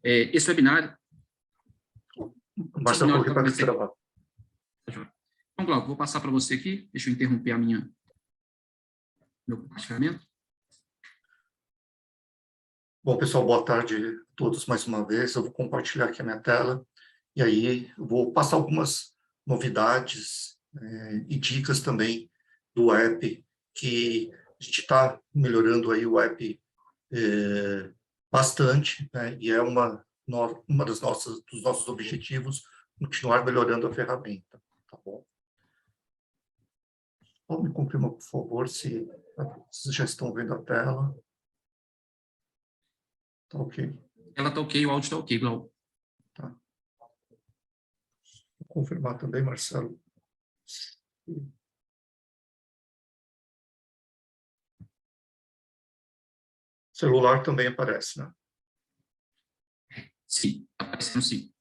Esse webinar... Marcelo, coloquei para gravar. Então, Glauco, vou passar para você aqui. Deixa eu interromper meu compartilhamento. Bom, pessoal, boa tarde a todos mais uma vez. Eu vou compartilhar aqui a minha tela e aí eu vou passar algumas novidades e dicas também do app, que a gente está melhorando aí o app bastante, né? E é dos nossos objetivos continuar melhorando a ferramenta, tá bom? Só me confirma, por favor, se vocês já estão vendo a tela. Tá ok. Ela tá ok, o áudio tá ok, Glauco. Tá. Vou confirmar também, Marcelo. Celular também aparece, né? Sim, tá aparecendo sim.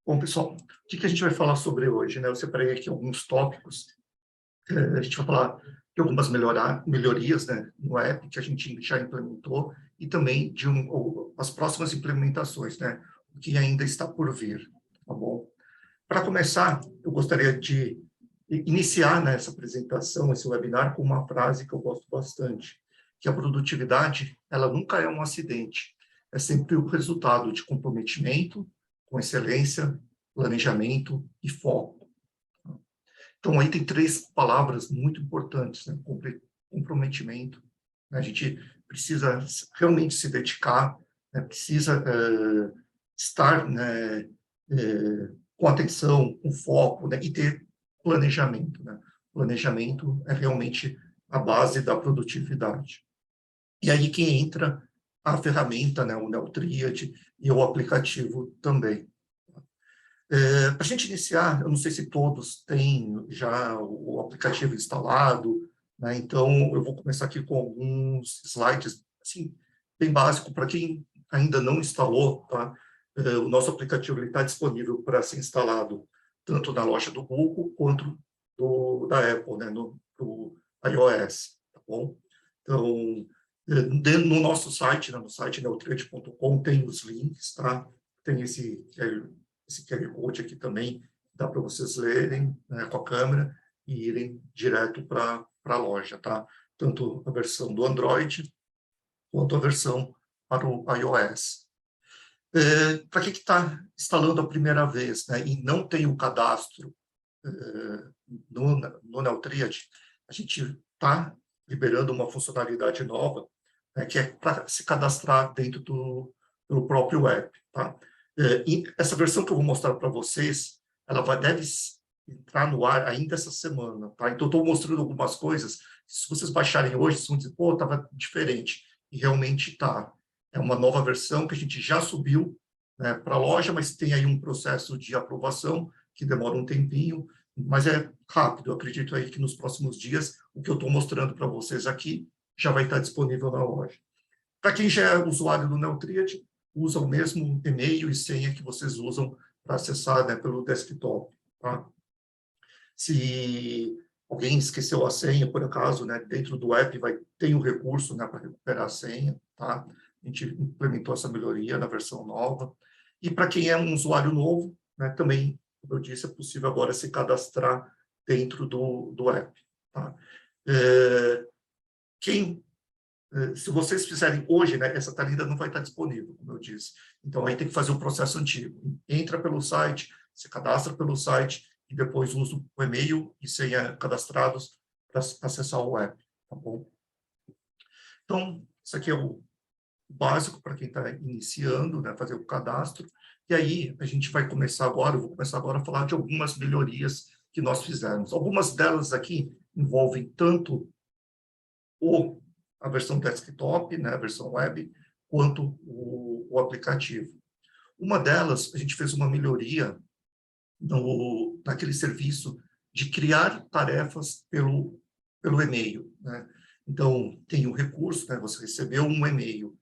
Bom, pessoal, o que a gente vai falar sobre hoje, né? Eu separei aqui alguns tópicos. A gente vai falar de algumas melhorias, né, no app que a gente já implementou e também de as próximas implementações, né? O que ainda está por vir, tá bom? Para começar, eu gostaria de iniciar, né, essa apresentação, esse webinar, com uma frase que eu gosto bastante, que a produtividade, ela nunca é um acidente, é sempre o resultado de comprometimento, com excelência, planejamento e foco. Então, aí tem 3 palavras muito importantes, né? Comprometimento, né? A gente precisa realmente se dedicar, né? Precisa estar, né, com atenção, com foco, né? E ter planejamento, né? Planejamento é realmente a base da produtividade. E aí que entra a ferramenta, né? O NeoTriad e o aplicativo também. Para a gente iniciar, eu não sei se todos têm já o aplicativo instalado, né? Então eu vou começar aqui com alguns slides, assim, bem básico, para quem ainda não instalou, tá? O nosso aplicativo está disponível para ser instalado tanto na loja do Google quanto da Apple, né? No iOS, tá bom? Então, no nosso site, né? No site neotriad.com, tem os links, tá? Tem esse QR Code aqui também, dá para vocês lerem, né, com a câmera e irem direto para a loja, tá? Tanto a versão do Android quanto a versão para o iOS. Para quem está instalando a primeira vez, né, e não tem o cadastro no NeoTriad, a gente está liberando uma funcionalidade nova, né, que é para se cadastrar dentro do próprio app, tá? E essa versão que eu vou mostrar para vocês, ela deve entrar no ar ainda essa semana, tá? Então, estou mostrando algumas coisas, se vocês baixarem hoje, vocês vão dizer, pô, estava diferente. E realmente está. É uma nova versão que a gente já subiu, né, para a loja, mas tem aí um processo de aprovação que demora um tempinho, mas é rápido. Eu acredito aí que nos próximos dias, o que eu estou mostrando para vocês aqui já vai estar disponível na loja. Para quem já é usuário do NeoTriad, usa o mesmo e-mail e senha que vocês usam para acessar, né, pelo desktop, tá? Se alguém esqueceu a senha, por acaso, né, dentro do app tem um recurso, né, para recuperar a senha, tá? A gente implementou essa melhoria na versão nova. E para quem é um usuário novo, né, também, como eu disse, é possível agora se cadastrar dentro do app, tá? Se vocês fizerem hoje, né, essa tela ainda não vai estar disponível, como eu disse. Então, aí tem que fazer o processo antigo. Entra pelo site, se cadastra pelo site e depois usa o e-mail e senha cadastrados para acessar o app, tá bom? Então, isso aqui é o básico para quem está iniciando, né, fazer o cadastro. E aí, a gente vai começar agora, eu vou começar agora a falar de algumas melhorias que nós fizemos. Algumas delas aqui envolvem tanto a versão desktop, né, a versão web, quanto o aplicativo. Uma delas, a gente fez uma melhoria naquele serviço de criar tarefas pelo e-mail, né? Então, tem um recurso, né, você recebeu um e-mail,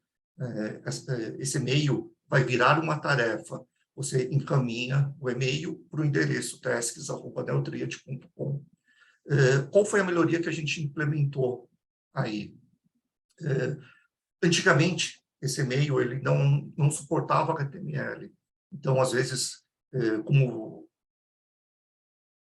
esse e-mail vai virar uma tarefa, você encaminha o e-mail para o endereço tasks@neotriad.com. Qual foi a melhoria que a gente implementou aí? Antigamente, esse e-mail ele não suportava HTML. Então, às vezes, como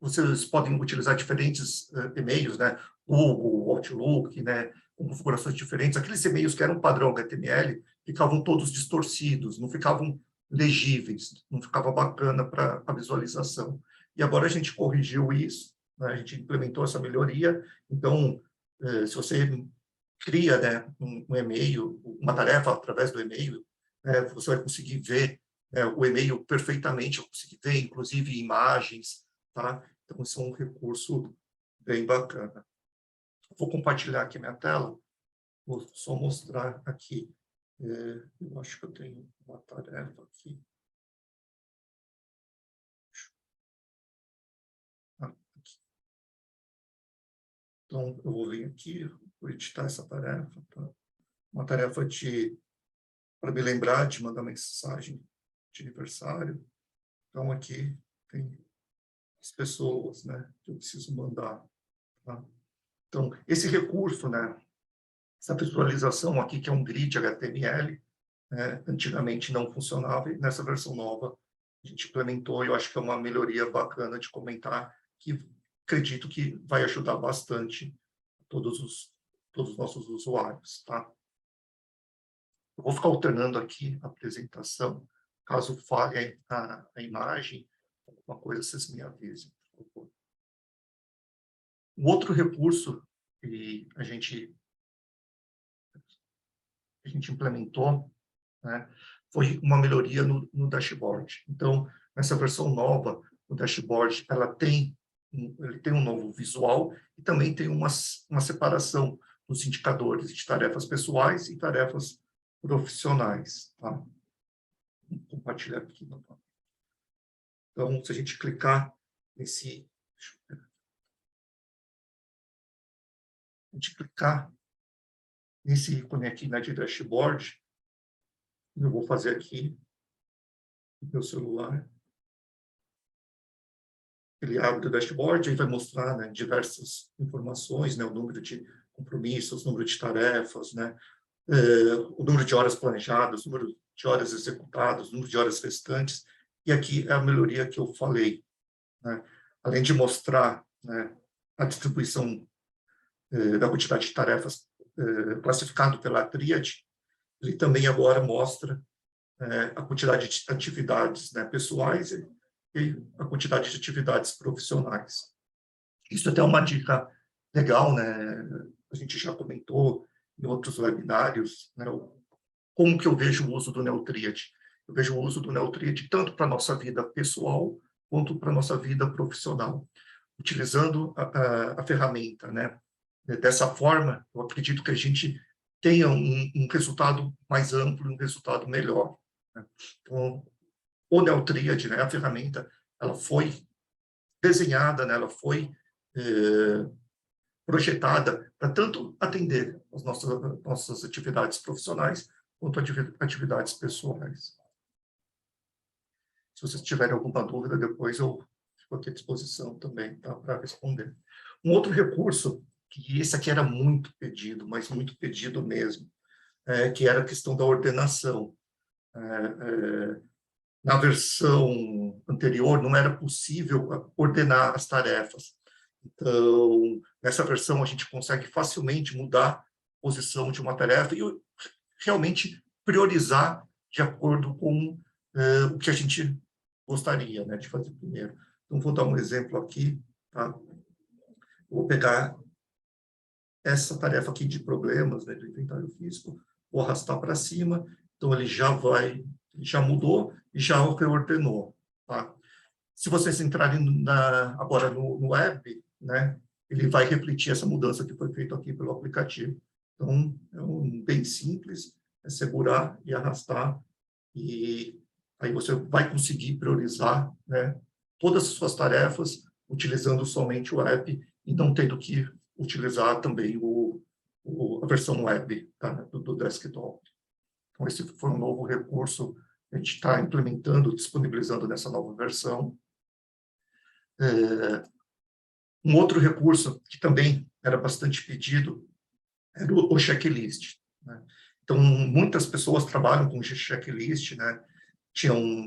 vocês podem utilizar diferentes e-mails, né? Google, Outlook, né? Com configurações diferentes. Aqueles e-mails que eram padrão HTML ficavam todos distorcidos, não ficavam legíveis, não ficava bacana para a visualização. E agora a gente corrigiu isso, né? A gente implementou essa melhoria. Então, se você cria, né, um e-mail, uma tarefa através do e-mail, você vai conseguir ver o e-mail perfeitamente, vai conseguir ver, inclusive, imagens, tá? Então, isso é um recurso bem bacana. Vou compartilhar aqui minha tela, vou só mostrar aqui. Eu acho que eu tenho uma tarefa aqui. Aqui. Então, eu vou vir aqui, vou editar essa tarefa, tá? Uma tarefa para me lembrar de mandar mensagem de aniversário. Então, aqui tem as pessoas, né, que eu preciso mandar. Tá? Então, esse recurso, né, essa visualização aqui, que é um grid HTML, antigamente não funcionava, e nessa versão nova a gente implementou, e eu acho que é uma melhoria bacana de comentar, que acredito que vai ajudar bastante todos os nossos usuários. Tá? Eu vou ficar alternando aqui a apresentação, caso falhe a imagem, alguma coisa, vocês me avisem, por favor. Um outro recurso que a gente implementou, né, foi uma melhoria no dashboard. Então, nessa versão nova, o dashboard ele tem um novo visual e também tem uma separação dos indicadores de tarefas pessoais e tarefas profissionais. Tá? Vou compartilhar aqui. Então, se a gente clicar nesse... A gente clicar nesse ícone aqui de dashboard, eu vou fazer aqui no meu celular. Ele abre o dashboard e vai mostrar, né, diversas informações, né, o número de compromissos, o número de tarefas, né, o número de horas planejadas, o número de horas executadas, o número de horas restantes. E aqui é a melhoria que eu falei. Né? Além de mostrar, né, a distribuição da quantidade de tarefas classificado pela tríade, ele também agora mostra a quantidade de atividades, né, pessoais e a quantidade de atividades profissionais. Isso até é uma dica legal, né? A gente já comentou em outros webinários, né, como que eu vejo o uso do Neotríade. Eu vejo o uso do Neotríade tanto para a nossa vida pessoal quanto para a nossa vida profissional. Utilizando a ferramenta, né? Dessa forma, eu acredito que a gente tenha um resultado mais amplo, um resultado melhor. Né? Então, o Neotríade, né, a ferramenta, ela foi desenhada, né, ela foi projetada para tanto atender as nossas atividades profissionais quanto atividades pessoais. Se vocês tiverem alguma dúvida, depois eu fico aqui à disposição também, tá, para responder. Um outro recurso, que esse aqui era muito pedido, mas muito pedido mesmo, que era a questão da ordenação. Na versão anterior, não era possível ordenar as tarefas. Então, nessa versão, a gente consegue facilmente mudar a posição de uma tarefa e realmente priorizar de acordo com o que a gente gostaria, né, de fazer primeiro. Então, vou dar um exemplo aqui. Tá? Vou pegar essa tarefa aqui de problemas, né, do inventário físico, vou arrastar para cima, então ele já mudou e já reordenou. Tá? Se vocês entrarem agora no web, né, ele vai refletir essa mudança que foi feita aqui pelo aplicativo. Então, é bem simples, é segurar e arrastar, e aí você vai conseguir priorizar, né, todas as suas tarefas utilizando somente o app e não tendo que utilizar também a versão web, tá, do desktop. Então, esse foi um novo recurso que a gente está implementando, disponibilizando nessa nova versão. Um outro recurso que também era bastante pedido era o checklist, né? Então, muitas pessoas trabalham com checklist, né?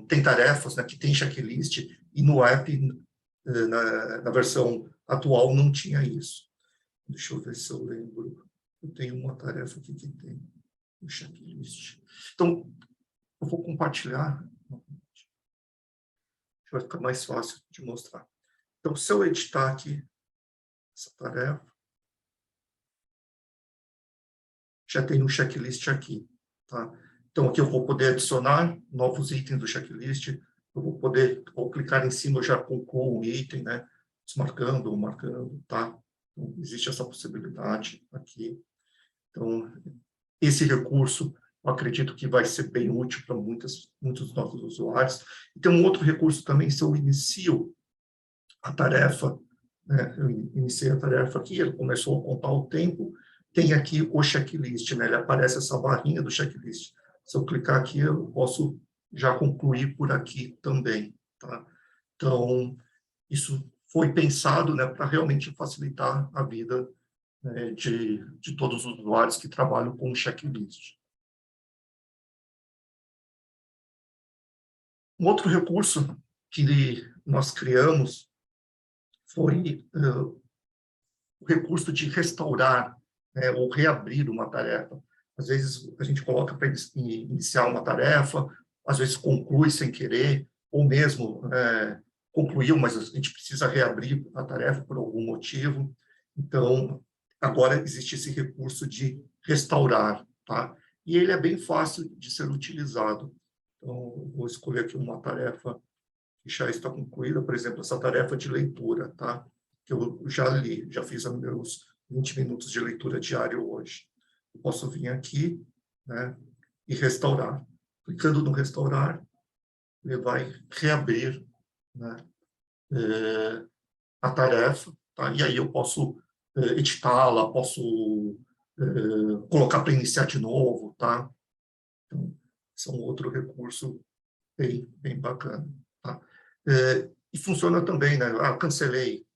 Tem tarefas, né, que tem checklist, e no app, na versão atual, não tinha isso. Deixa eu ver se eu lembro. Eu tenho uma tarefa aqui que tem o checklist. Então, eu vou compartilhar. Vai ficar mais fácil de mostrar. Então, se eu editar aqui essa tarefa, já tem um checklist aqui, tá? Então, aqui eu vou poder adicionar novos itens do checklist, eu vou poder, ao clicar em cima, eu já concluo um item, né? Desmarcando ou marcando, tá? Então, existe essa possibilidade aqui. Então, esse recurso, eu acredito que vai ser bem útil para muitos dos nossos usuários. E tem um outro recurso também, se eu inicio a tarefa, né? Eu iniciei a tarefa aqui, ele começou a contar o tempo, tem aqui o checklist, né? Ele aparece essa barrinha do checklist. Se eu clicar aqui, eu posso já concluir por aqui também, tá? Então, isso foi pensado, né, para realmente facilitar a vida, né, de todos os usuários que trabalham com checklist. Um outro recurso que nós criamos foi o recurso de restaurar, né, ou reabrir uma tarefa. Às vezes, a gente coloca para iniciar uma tarefa, às vezes conclui sem querer, ou mesmo concluiu, mas a gente precisa reabrir a tarefa por algum motivo. Então, agora existe esse recurso de restaurar, tá? E ele é bem fácil de ser utilizado. Então, vou escolher aqui uma tarefa que já está concluída, por exemplo, essa tarefa de leitura, tá? Que eu já li, já fiz os meus 20 minutos de leitura diário hoje. Eu posso vir aqui, né, e restaurar. Clicando no restaurar, ele vai reabrir, né, a tarefa, tá? E aí eu posso editá-la, posso colocar para iniciar de novo, tá? Então, esse é um outro recurso bem bacana, tá? E funciona também, né? Cancelei,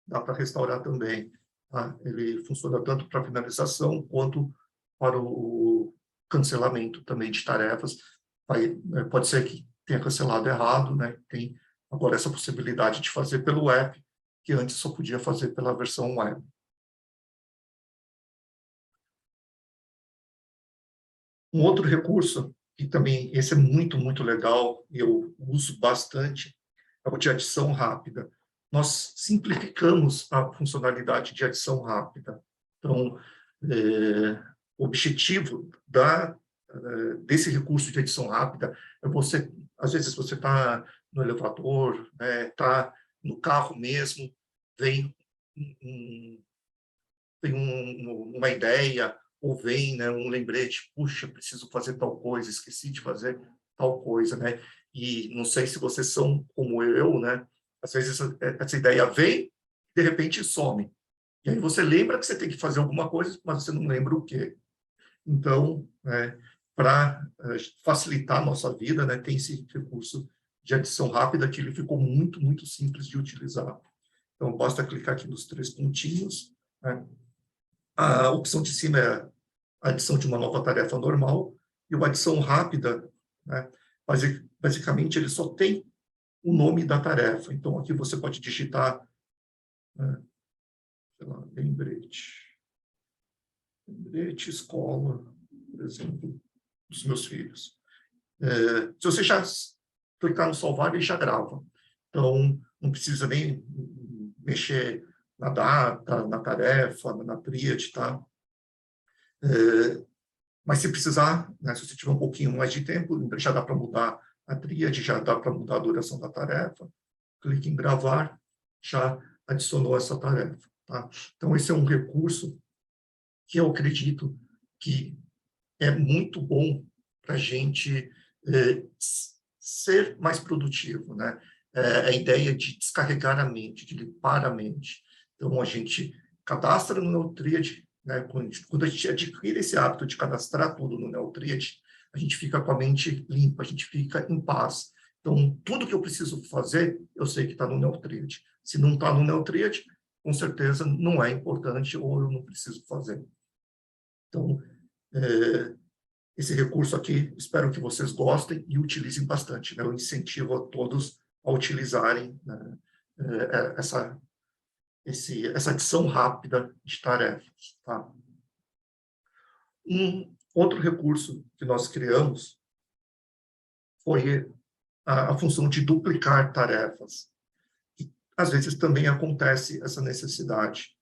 dá para restaurar também, tá? Ele funciona tanto para finalização quanto para o cancelamento também de tarefas. Pode ser que tenha cancelado errado, né? Tem agora essa possibilidade de fazer pelo app, que antes só podia fazer pela versão web. Um outro recurso, que também esse é muito legal, e eu uso bastante, é o de adição rápida. Nós simplificamos a funcionalidade de adição rápida. Então, o objetivo desse recurso de adição rápida é você, às vezes você está no elevador, está no carro mesmo, vem uma ideia, ou vem, né, um lembrete, puxa, preciso fazer tal coisa, esqueci de fazer tal coisa, né? E não sei se vocês são como eu, né? Às vezes essa ideia vem, de repente some. E aí você lembra que você tem que fazer alguma coisa, mas você não lembra o quê. Então, para facilitar a nossa vida, né, tem esse recurso de adição rápida, que ele ficou muito simples de utilizar. Então, basta clicar aqui nos 3 pontinhos, né? A opção de cima é a adição de uma nova tarefa normal, e uma adição rápida, né? Basicamente, ele só tem o nome da tarefa. Então, aqui você pode digitar, né, sei lá, lembrete escola, por exemplo, dos meus filhos. Se você já clicar no salvar, ele já grava. Então, não precisa nem mexer na data, na tarefa, na tríade, tá? Mas se precisar, né, se você tiver um pouquinho mais de tempo, já dá para mudar a tríade, já dá para mudar a duração da tarefa. Clique em gravar, já adicionou essa tarefa, tá? Então, esse é um recurso que eu acredito que é muito bom para a gente ser mais produtivo, né? A ideia de descarregar a mente, de limpar a mente. Então, a gente cadastra no Neotríade, né? Quando a gente adquire esse hábito de cadastrar tudo no Neotríade, a gente fica com a mente limpa, a gente fica em paz. Então, tudo que eu preciso fazer, eu sei que está no Neotríade. Se não está no Neotríade, com certeza não é importante ou eu não preciso fazer. Então, esse recurso aqui, espero que vocês gostem e utilizem bastante, né? Eu incentivo a todos a utilizarem, né, essa adição rápida de tarefas. Tá? Um outro recurso que nós criamos foi a função de duplicar tarefas. E, às vezes também acontece essa necessidade.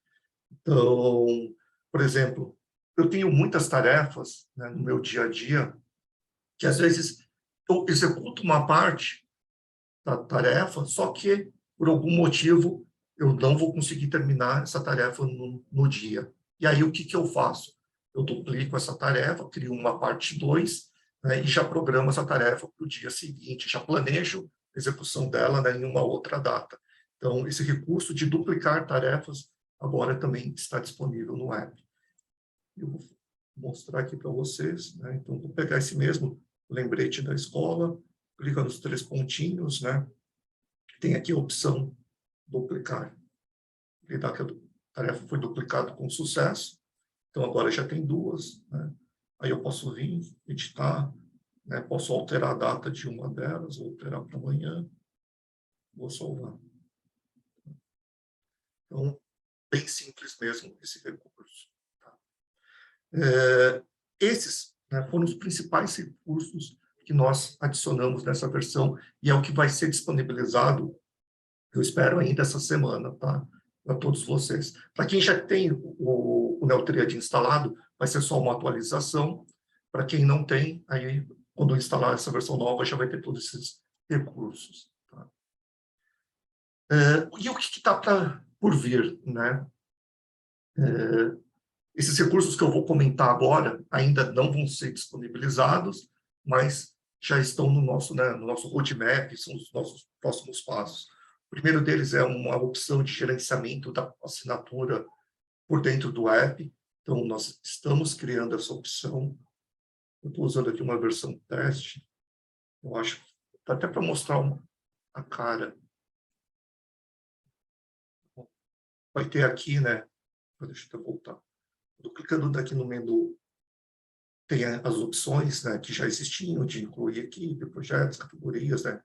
Então, por exemplo, eu tenho muitas tarefas, né, no meu dia a dia, que às vezes eu executo uma parte da tarefa, só que por algum motivo eu não vou conseguir terminar essa tarefa no dia. E aí o que eu faço? Eu duplico essa tarefa, crio uma parte 2, né, e já programo essa tarefa para o dia seguinte, já planejo a execução dela, né, em uma outra data. Então, esse recurso de duplicar tarefas agora também está disponível no app. Eu vou mostrar aqui para vocês, né? Então, vou pegar esse mesmo lembrete da escola, clica nos 3 pontinhos, né? Tem aqui a opção duplicar. Ele dá que a tarefa foi duplicada com sucesso, então agora já tem 2, né? Aí eu posso vir, editar, né? Posso alterar a data de uma delas, vou alterar para amanhã, vou salvar. Então, bem simples mesmo esse recurso. Tá? Esses, né, foram os principais recursos que nós adicionamos nessa versão e é o que vai ser disponibilizado, eu espero ainda essa semana, tá? Para todos vocês. Para quem já tem o Neotríade instalado, vai ser só uma atualização. Para quem não tem, aí quando instalar essa versão nova já vai ter todos esses recursos. Tá? E o que está por vir, né? Esses recursos que eu vou comentar agora ainda não vão ser disponibilizados, mas já estão no nosso, né, no nosso roadmap, são os nossos próximos passos. O primeiro deles é uma opção de gerenciamento da assinatura por dentro do app. Então, nós estamos criando essa opção. Eu estou usando aqui uma versão teste. Eu acho que dá até para mostrar a cara. Vai ter aqui, né? Deixa eu voltar. Estou clicando aqui no menu. Tem as opções, né, que já existiam, de incluir equipe, projetos, categorias, né,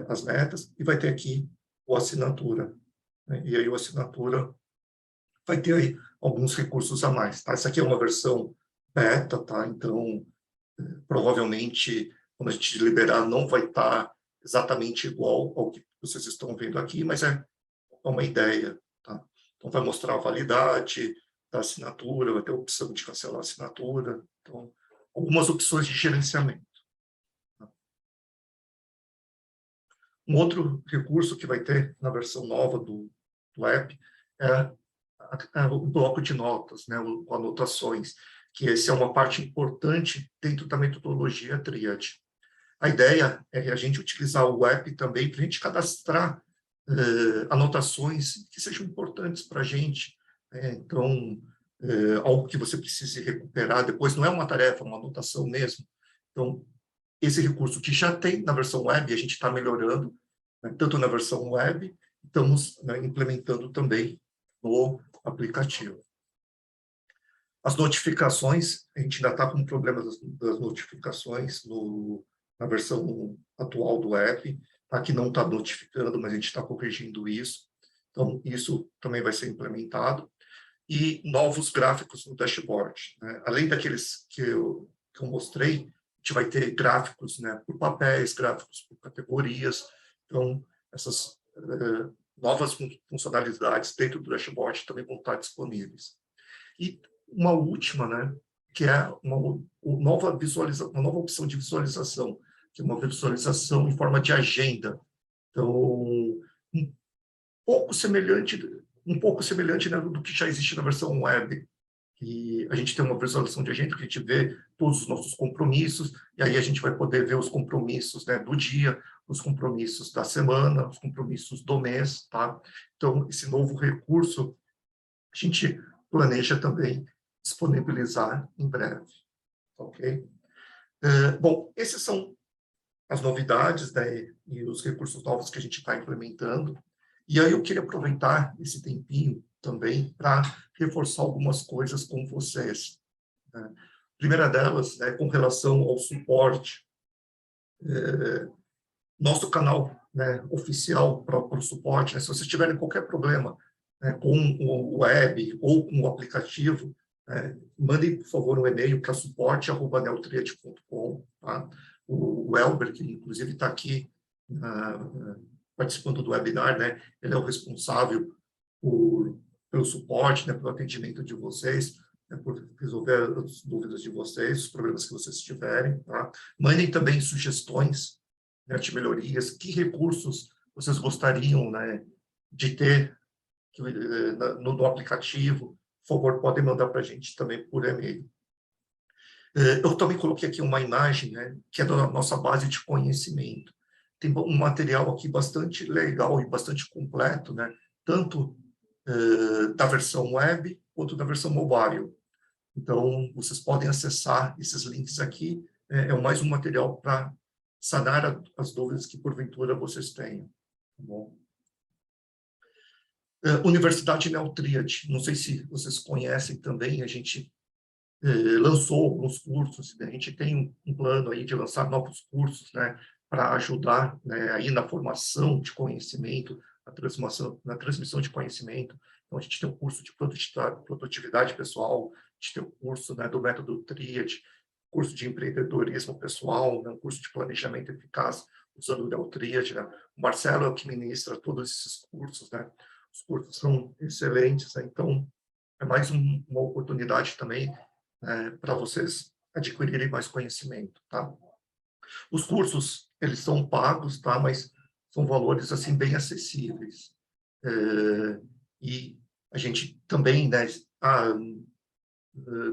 as metas, e vai ter aqui o assinatura. Né, e aí o assinatura vai ter aí alguns recursos a mais. Tá? Essa aqui é uma versão beta, tá? Então, provavelmente, quando a gente liberar, não vai estar exatamente igual ao que vocês estão vendo aqui, mas é uma ideia. Tá? Então, vai mostrar a validade da assinatura, vai ter a opção de cancelar a assinatura. Então, algumas opções de gerenciamento. Tá? Um outro recurso que vai ter na versão nova do app é o bloco de notas, né, com anotações, que essa é uma parte importante dentro da metodologia Triad. A ideia é a gente utilizar o app também para a gente cadastrar anotações que sejam importantes para a gente. Então, algo que você precise recuperar depois, não é uma tarefa, é uma anotação mesmo. Então, esse recurso que já tem na versão web, a gente está melhorando, né, tanto na versão web, estamos, né, implementando também no aplicativo. As notificações, a gente ainda está com problema das notificações na versão atual do app, tá? Que não está notificando, mas a gente está corrigindo isso. Então, isso também vai ser implementado. E novos gráficos no dashboard. Né? Além daqueles que eu mostrei, a gente vai ter gráficos, né, por papéis, gráficos por categorias. Então, essas novas funcionalidades dentro do dashboard também vão estar disponíveis. E uma última, né, que é uma nova opção de visualização, que é uma visualização em forma de agenda. Então, um pouco semelhante, né, do que já existe na versão web. E a gente tem uma visualização de agenda que a gente vê todos os nossos compromissos, e aí a gente vai poder ver os compromissos, né, do dia, os compromissos da semana, os compromissos do mês, tá? Então, esse novo recurso, a gente planeja também disponibilizar em breve, ok? Bom, esses são as novidades, né, e os recursos novos que a gente está implementando. E aí eu queria aproveitar esse tempinho também para reforçar algumas coisas com vocês. né? A primeira delas é com relação ao suporte. Nosso canal, né, oficial para o suporte, né, se vocês tiverem qualquer problema, né, com o web ou com o aplicativo, mandem, por favor, um e-mail para suporte@neotriad.com. Tá? O Elber, que inclusive está aqui participando do webinar, né, ele é o responsável pelo suporte, né, pelo atendimento de vocês, né, por resolver as dúvidas de vocês, os problemas que vocês tiverem. Tá? Mandem também sugestões, né, de melhorias, que recursos vocês gostariam, né, de ter no aplicativo. Por favor, podem mandar para a gente também por e-mail. Eu também coloquei aqui uma imagem, né, que é da nossa base de conhecimento. Tem um material aqui bastante legal e bastante completo, né, tanto da versão web quanto da versão mobile. Então, vocês podem acessar esses links aqui. É mais um material para sanar as dúvidas que, porventura, vocês tenham. Tá bom? Universidade Neotriad, não sei se vocês conhecem também, a gente lançou alguns cursos, né? A gente tem um plano aí de lançar novos cursos, né, para ajudar, né, aí na formação de conhecimento, na transmissão de conhecimento. Então, a gente tem um curso de produtividade pessoal, a gente tem um curso, né, do método Triad, curso de empreendedorismo pessoal, né, um curso de planejamento eficaz usando o Neotriad, né? O Marcelo é o que ministra todos esses cursos, né? Os cursos são excelentes, né? Então, é mais uma oportunidade também para vocês adquirirem mais conhecimento, tá? Os cursos, eles são pagos, tá? Mas são valores, assim, bem acessíveis. E a gente também, né,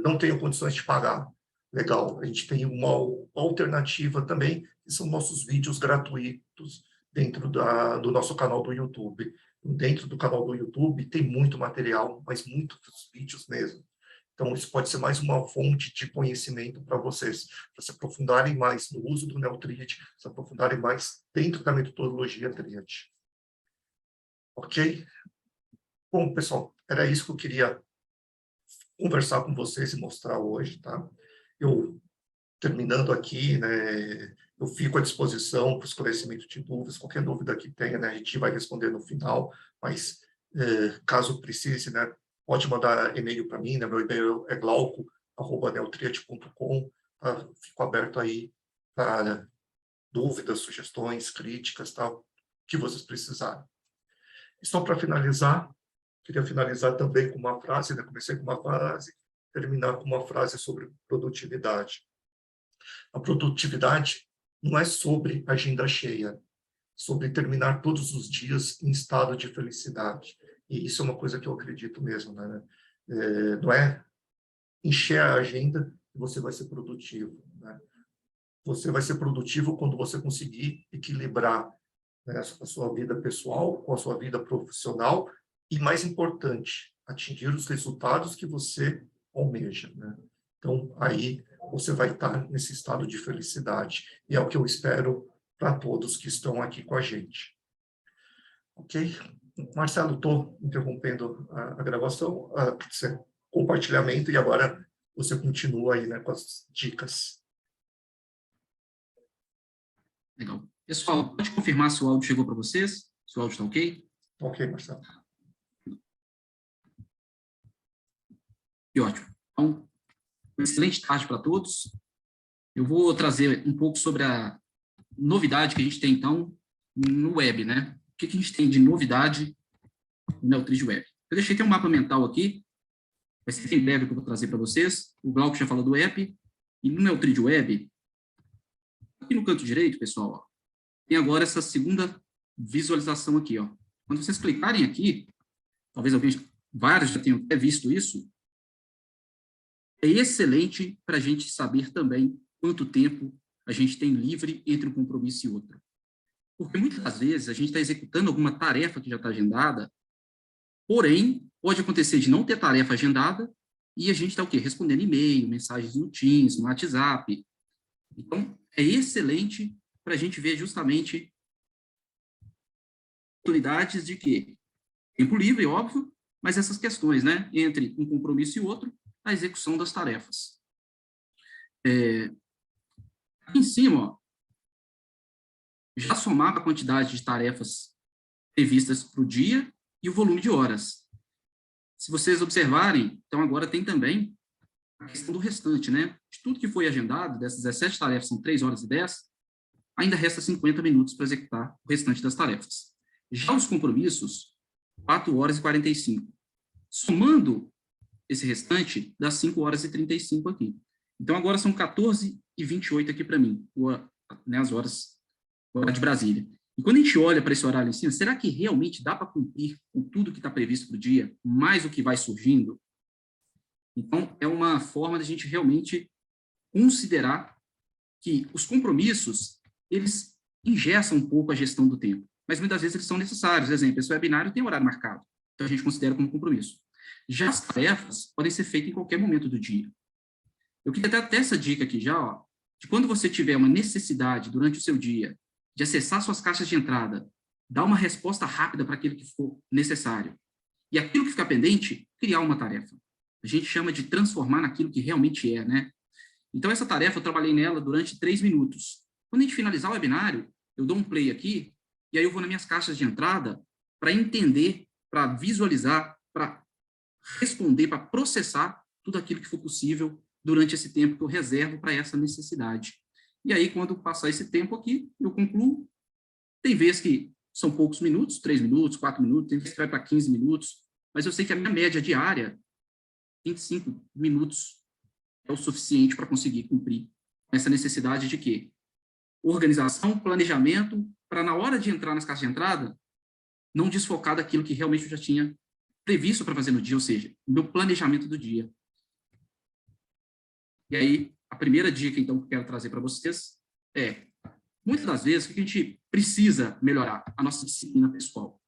não tenho condições de pagar. Legal, a gente tem uma alternativa também, que são nossos vídeos gratuitos dentro do nosso canal do YouTube. Dentro do canal do YouTube tem muito material, mas muitos vídeos mesmo. Então, isso pode ser mais uma fonte de conhecimento para vocês, para se aprofundarem mais no uso do Neotriad, se aprofundarem mais dentro da metodologia Triad. Ok? Bom, pessoal, era isso que eu queria conversar com vocês e mostrar hoje, tá? Eu, terminando aqui, né, eu fico à disposição para o esclarecimento de dúvidas, qualquer dúvida que tenha, né, a gente vai responder no final, mas caso precise, né, pode mandar e-mail para mim, né, meu e-mail é glauco@neotriad.com, tá? Fico aberto aí para dúvidas, sugestões, críticas, tal, que vocês precisarem. E só para finalizar, queria finalizar também com uma frase, né? Comecei com uma frase, terminar com uma frase sobre produtividade. A produtividade não é sobre agenda cheia, sobre terminar todos os dias em estado de felicidade. E isso é uma coisa que eu acredito mesmo, né? Não é encher a agenda e você vai ser produtivo, né? Você vai ser produtivo quando você conseguir equilibrar, né, a sua vida pessoal com a sua vida profissional e, mais importante, atingir os resultados que você almeja, né? Então, aí você vai estar nesse estado de felicidade. E é o que eu espero para todos que estão aqui com a gente. Ok? Marcelo, estou interrompendo a gravação, compartilhamento, e agora você continua aí, né, com as dicas. Legal. Pessoal, pode confirmar se o áudio chegou para vocês? Se o áudio está ok? Ok, Marcelo. E ótimo. Então, uma excelente tarde para todos. Eu vou trazer um pouco sobre a novidade que a gente tem, então, no web, né? O que a gente tem de novidade no Neotriad Web? Eu deixei ter um mapa mental aqui, vai ser em breve que eu vou trazer para vocês. O Glauco já falou do app. E no Neotriad Web, aqui no canto direito, pessoal, ó, tem agora essa segunda visualização aqui, ó. Quando vocês clicarem aqui, talvez vários já tenham até visto isso, é excelente para a gente saber também quanto tempo a gente tem livre entre um compromisso e outro. Porque muitas vezes a gente está executando alguma tarefa que já está agendada, porém, pode acontecer de não ter tarefa agendada e a gente está o quê? Respondendo e-mail, mensagens no Teams, no WhatsApp. Então, é excelente para a gente ver justamente oportunidades de quê? Tempo livre, óbvio, mas essas questões, né? Entre um compromisso e outro, a execução das tarefas. Aqui em cima, ó, já somava a quantidade de tarefas previstas para o dia e o volume de horas. Se vocês observarem, então agora tem também a questão do restante, né? De tudo que foi agendado, dessas 17 tarefas, são 3 horas e 10, ainda resta 50 minutos para executar o restante das tarefas. Já os compromissos, 4 horas e 45. Somando esse restante, dá 5 horas e 35 aqui. Então, agora são 14 e 28 aqui para mim, né, as horas de Brasília. E quando a gente olha para esse horário em cima, será que realmente dá para cumprir com tudo que está previsto para o dia, mais o que vai surgindo? Então, é uma forma de a gente realmente considerar que os compromissos, eles engessam um pouco a gestão do tempo, mas muitas vezes eles são necessários. Por exemplo, esse webinário tem horário marcado, então a gente considera como compromisso. Já as tarefas podem ser feitas em qualquer momento do dia. Eu queria dar até essa dica aqui já, ó, de quando você tiver uma necessidade durante o seu dia de acessar suas caixas de entrada, dar uma resposta rápida para aquilo que for necessário, e aquilo que ficar pendente, criar uma tarefa. A gente chama de transformar naquilo que realmente é, né? Então, essa tarefa, eu trabalhei nela durante 3 minutos. Quando a gente finalizar o webinário, eu dou um play aqui, e aí eu vou nas minhas caixas de entrada para entender, para visualizar, para responder, para processar tudo aquilo que for possível durante esse tempo que eu reservo para essa necessidade. E aí, quando passar esse tempo aqui, eu concluo. Tem vezes que são poucos minutos, 3 minutos, 4 minutos, tem vezes que vai para 15 minutos, mas eu sei que a minha média diária, 25 minutos, é o suficiente para conseguir cumprir essa necessidade de quê? Organização, planejamento, para na hora de entrar nas caixas de entrada, não desfocar daquilo que realmente eu já tinha previsto para fazer no dia, ou seja, o meu planejamento do dia. E aí, a primeira dica, então, que eu quero trazer para vocês é, muitas das vezes, o que a gente precisa melhorar? A nossa disciplina pessoal.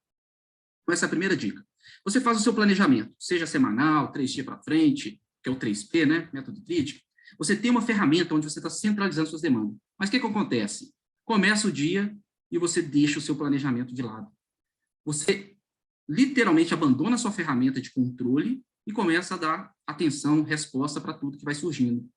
Então, essa é a primeira dica. Você faz o seu planejamento, seja semanal, 3 dias para frente, que é o 3P, né? Método Trídico. Você tem uma ferramenta onde você está centralizando suas demandas. Mas o que acontece? Começa o dia e você deixa o seu planejamento de lado. Você literalmente abandona a sua ferramenta de controle e começa a dar atenção, resposta para tudo que vai surgindo.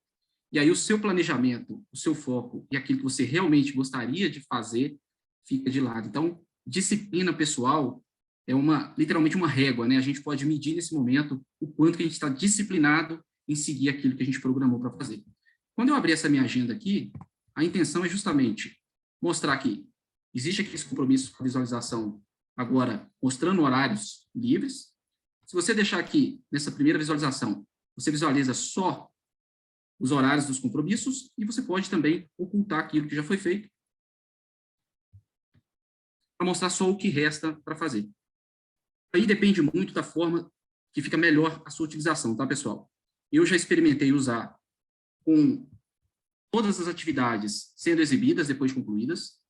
E aí o seu planejamento, o seu foco e aquilo que você realmente gostaria de fazer fica de lado. Então, disciplina pessoal é literalmente uma régua, né? A gente pode medir nesse momento o quanto que a gente está disciplinado em seguir aquilo que a gente programou para fazer. Quando eu abrir essa minha agenda aqui, a intenção é justamente mostrar que existe aqui esse compromisso com a visualização, agora mostrando horários livres. Se você deixar aqui, nessa primeira visualização, você visualiza só os horários dos compromissos e você pode também ocultar aquilo que já foi feito para mostrar só o que resta para fazer. Aí depende muito da forma que fica melhor a sua utilização, tá, pessoal? Eu já experimentei usar com todas as atividades sendo exibidas depois de concluídas.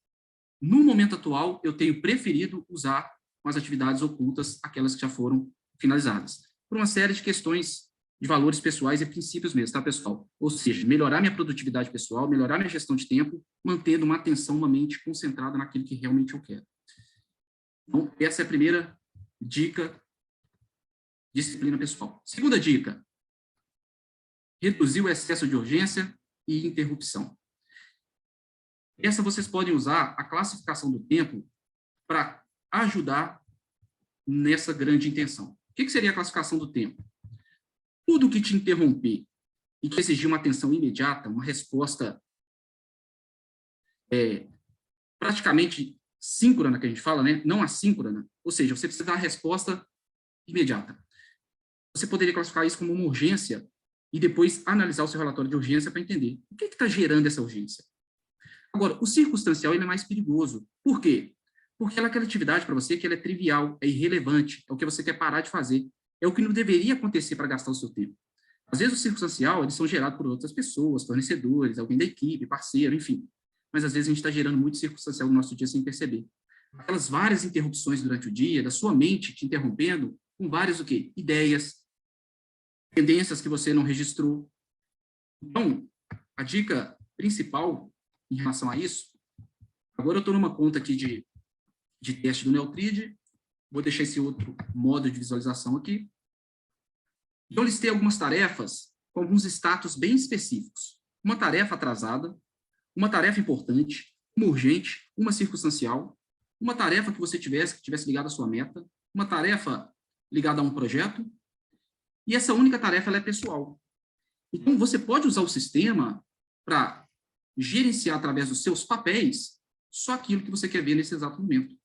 No momento atual, eu tenho preferido usar com as atividades ocultas, aquelas que já foram finalizadas, por uma série de questões de valores pessoais e princípios mesmo, tá, pessoal? Ou seja, melhorar minha produtividade pessoal, melhorar minha gestão de tempo, mantendo uma atenção, uma mente concentrada naquilo que realmente eu quero. Então, essa é a primeira dica, disciplina pessoal. Segunda dica, reduzir o excesso de urgência e interrupção. Essa vocês podem usar a classificação do tempo para ajudar nessa grande intenção. O que seria a classificação do tempo? Tudo que te interromper e que exigir uma atenção imediata, uma resposta praticamente síncrona, que a gente fala, né? Não assíncrona, ou seja, você precisa dar a resposta imediata. Você poderia classificar isso como uma urgência e depois analisar o seu relatório de urgência para entender o que está gerando essa urgência. Agora, o circunstancial ele é mais perigoso. Por quê? Porque ela é aquela atividade para você que ela é trivial, é irrelevante, é o que você quer parar de fazer, é o que não deveria acontecer para gastar o seu tempo. Às vezes o circunstancial, eles são gerados por outras pessoas, fornecedores, alguém da equipe, parceiro, enfim. Mas às vezes a gente está gerando muito circunstancial no nosso dia sem perceber. Aquelas várias interrupções durante o dia, da sua mente te interrompendo, com várias o quê? Ideias, tendências que você não registrou. Então, a dica principal em relação a isso, agora eu estou numa conta aqui de teste do Neutrid, vou deixar esse outro modo de visualização aqui. Então, eu listei algumas tarefas com alguns status bem específicos. uma tarefa atrasada, uma tarefa importante, uma urgente, uma circunstancial, uma tarefa que você tivesse ligada à sua meta, uma tarefa ligada a um projeto, e essa única tarefa ela é pessoal. Então, você pode usar o sistema para gerenciar através dos seus papéis só aquilo que você quer ver nesse exato momento.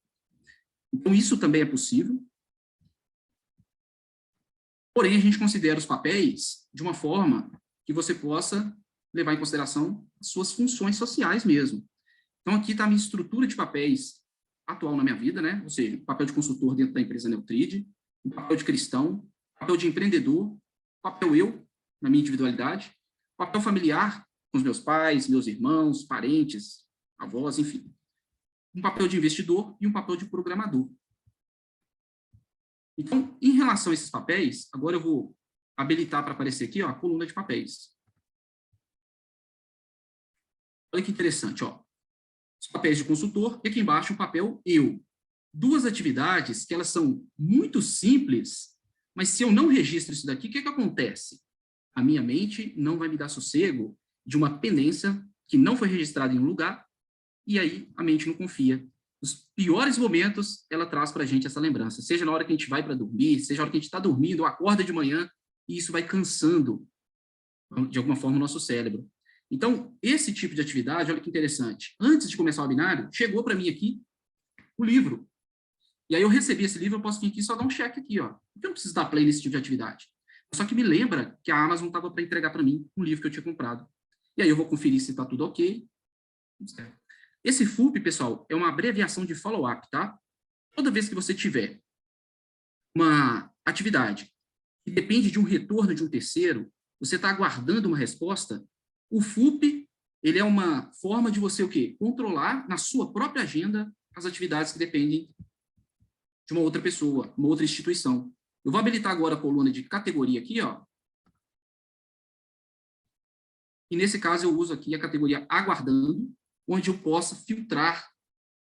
Então, isso também é possível. Porém, a gente considera os papéis de uma forma que você possa levar em consideração as suas funções sociais mesmo. Então, aqui está a minha estrutura de papéis atual na minha vida, né? Ou seja, papel de consultor dentro da empresa Neutride, papel de cristão, papel de empreendedor, papel eu, na minha individualidade, papel familiar, com os meus pais, meus irmãos, parentes, avós, enfim. Um papel de investidor e um papel de programador. Então, em relação a esses papéis, agora eu vou habilitar para aparecer aqui, ó, a coluna de papéis. Olha que interessante, ó. Os papéis de consultor e aqui embaixo o papel eu. Duas atividades que elas são muito simples, mas se eu não registro isso daqui, o que acontece? A minha mente não vai me dar sossego de uma pendência que não foi registrada em um lugar, e aí a mente não confia. Nos piores momentos, ela traz para a gente essa lembrança, seja na hora que a gente vai para dormir, seja na hora que a gente está dormindo, ou acorda de manhã, e isso vai cansando, de alguma forma, o nosso cérebro. Então, esse tipo de atividade, olha que interessante, antes de começar o webinário, chegou para mim aqui o livro. E aí eu recebi esse livro, eu posso vir aqui e só dar um check aqui, ó. Eu não preciso dar play nesse tipo de atividade. Só que me lembra que a Amazon estava para entregar para mim um livro que eu tinha comprado. E aí eu vou conferir se está tudo ok. Esse FUP, pessoal, é uma abreviação de follow-up, tá? Toda vez que você tiver uma atividade que depende de um retorno de um terceiro, você está aguardando uma resposta, o FUP, ele é uma forma de você o quê? Controlar na sua própria agenda as atividades que dependem de uma outra pessoa, uma outra instituição. Eu vou habilitar agora a coluna de categoria aqui, ó. E nesse caso eu uso aqui a categoria aguardando, onde eu possa filtrar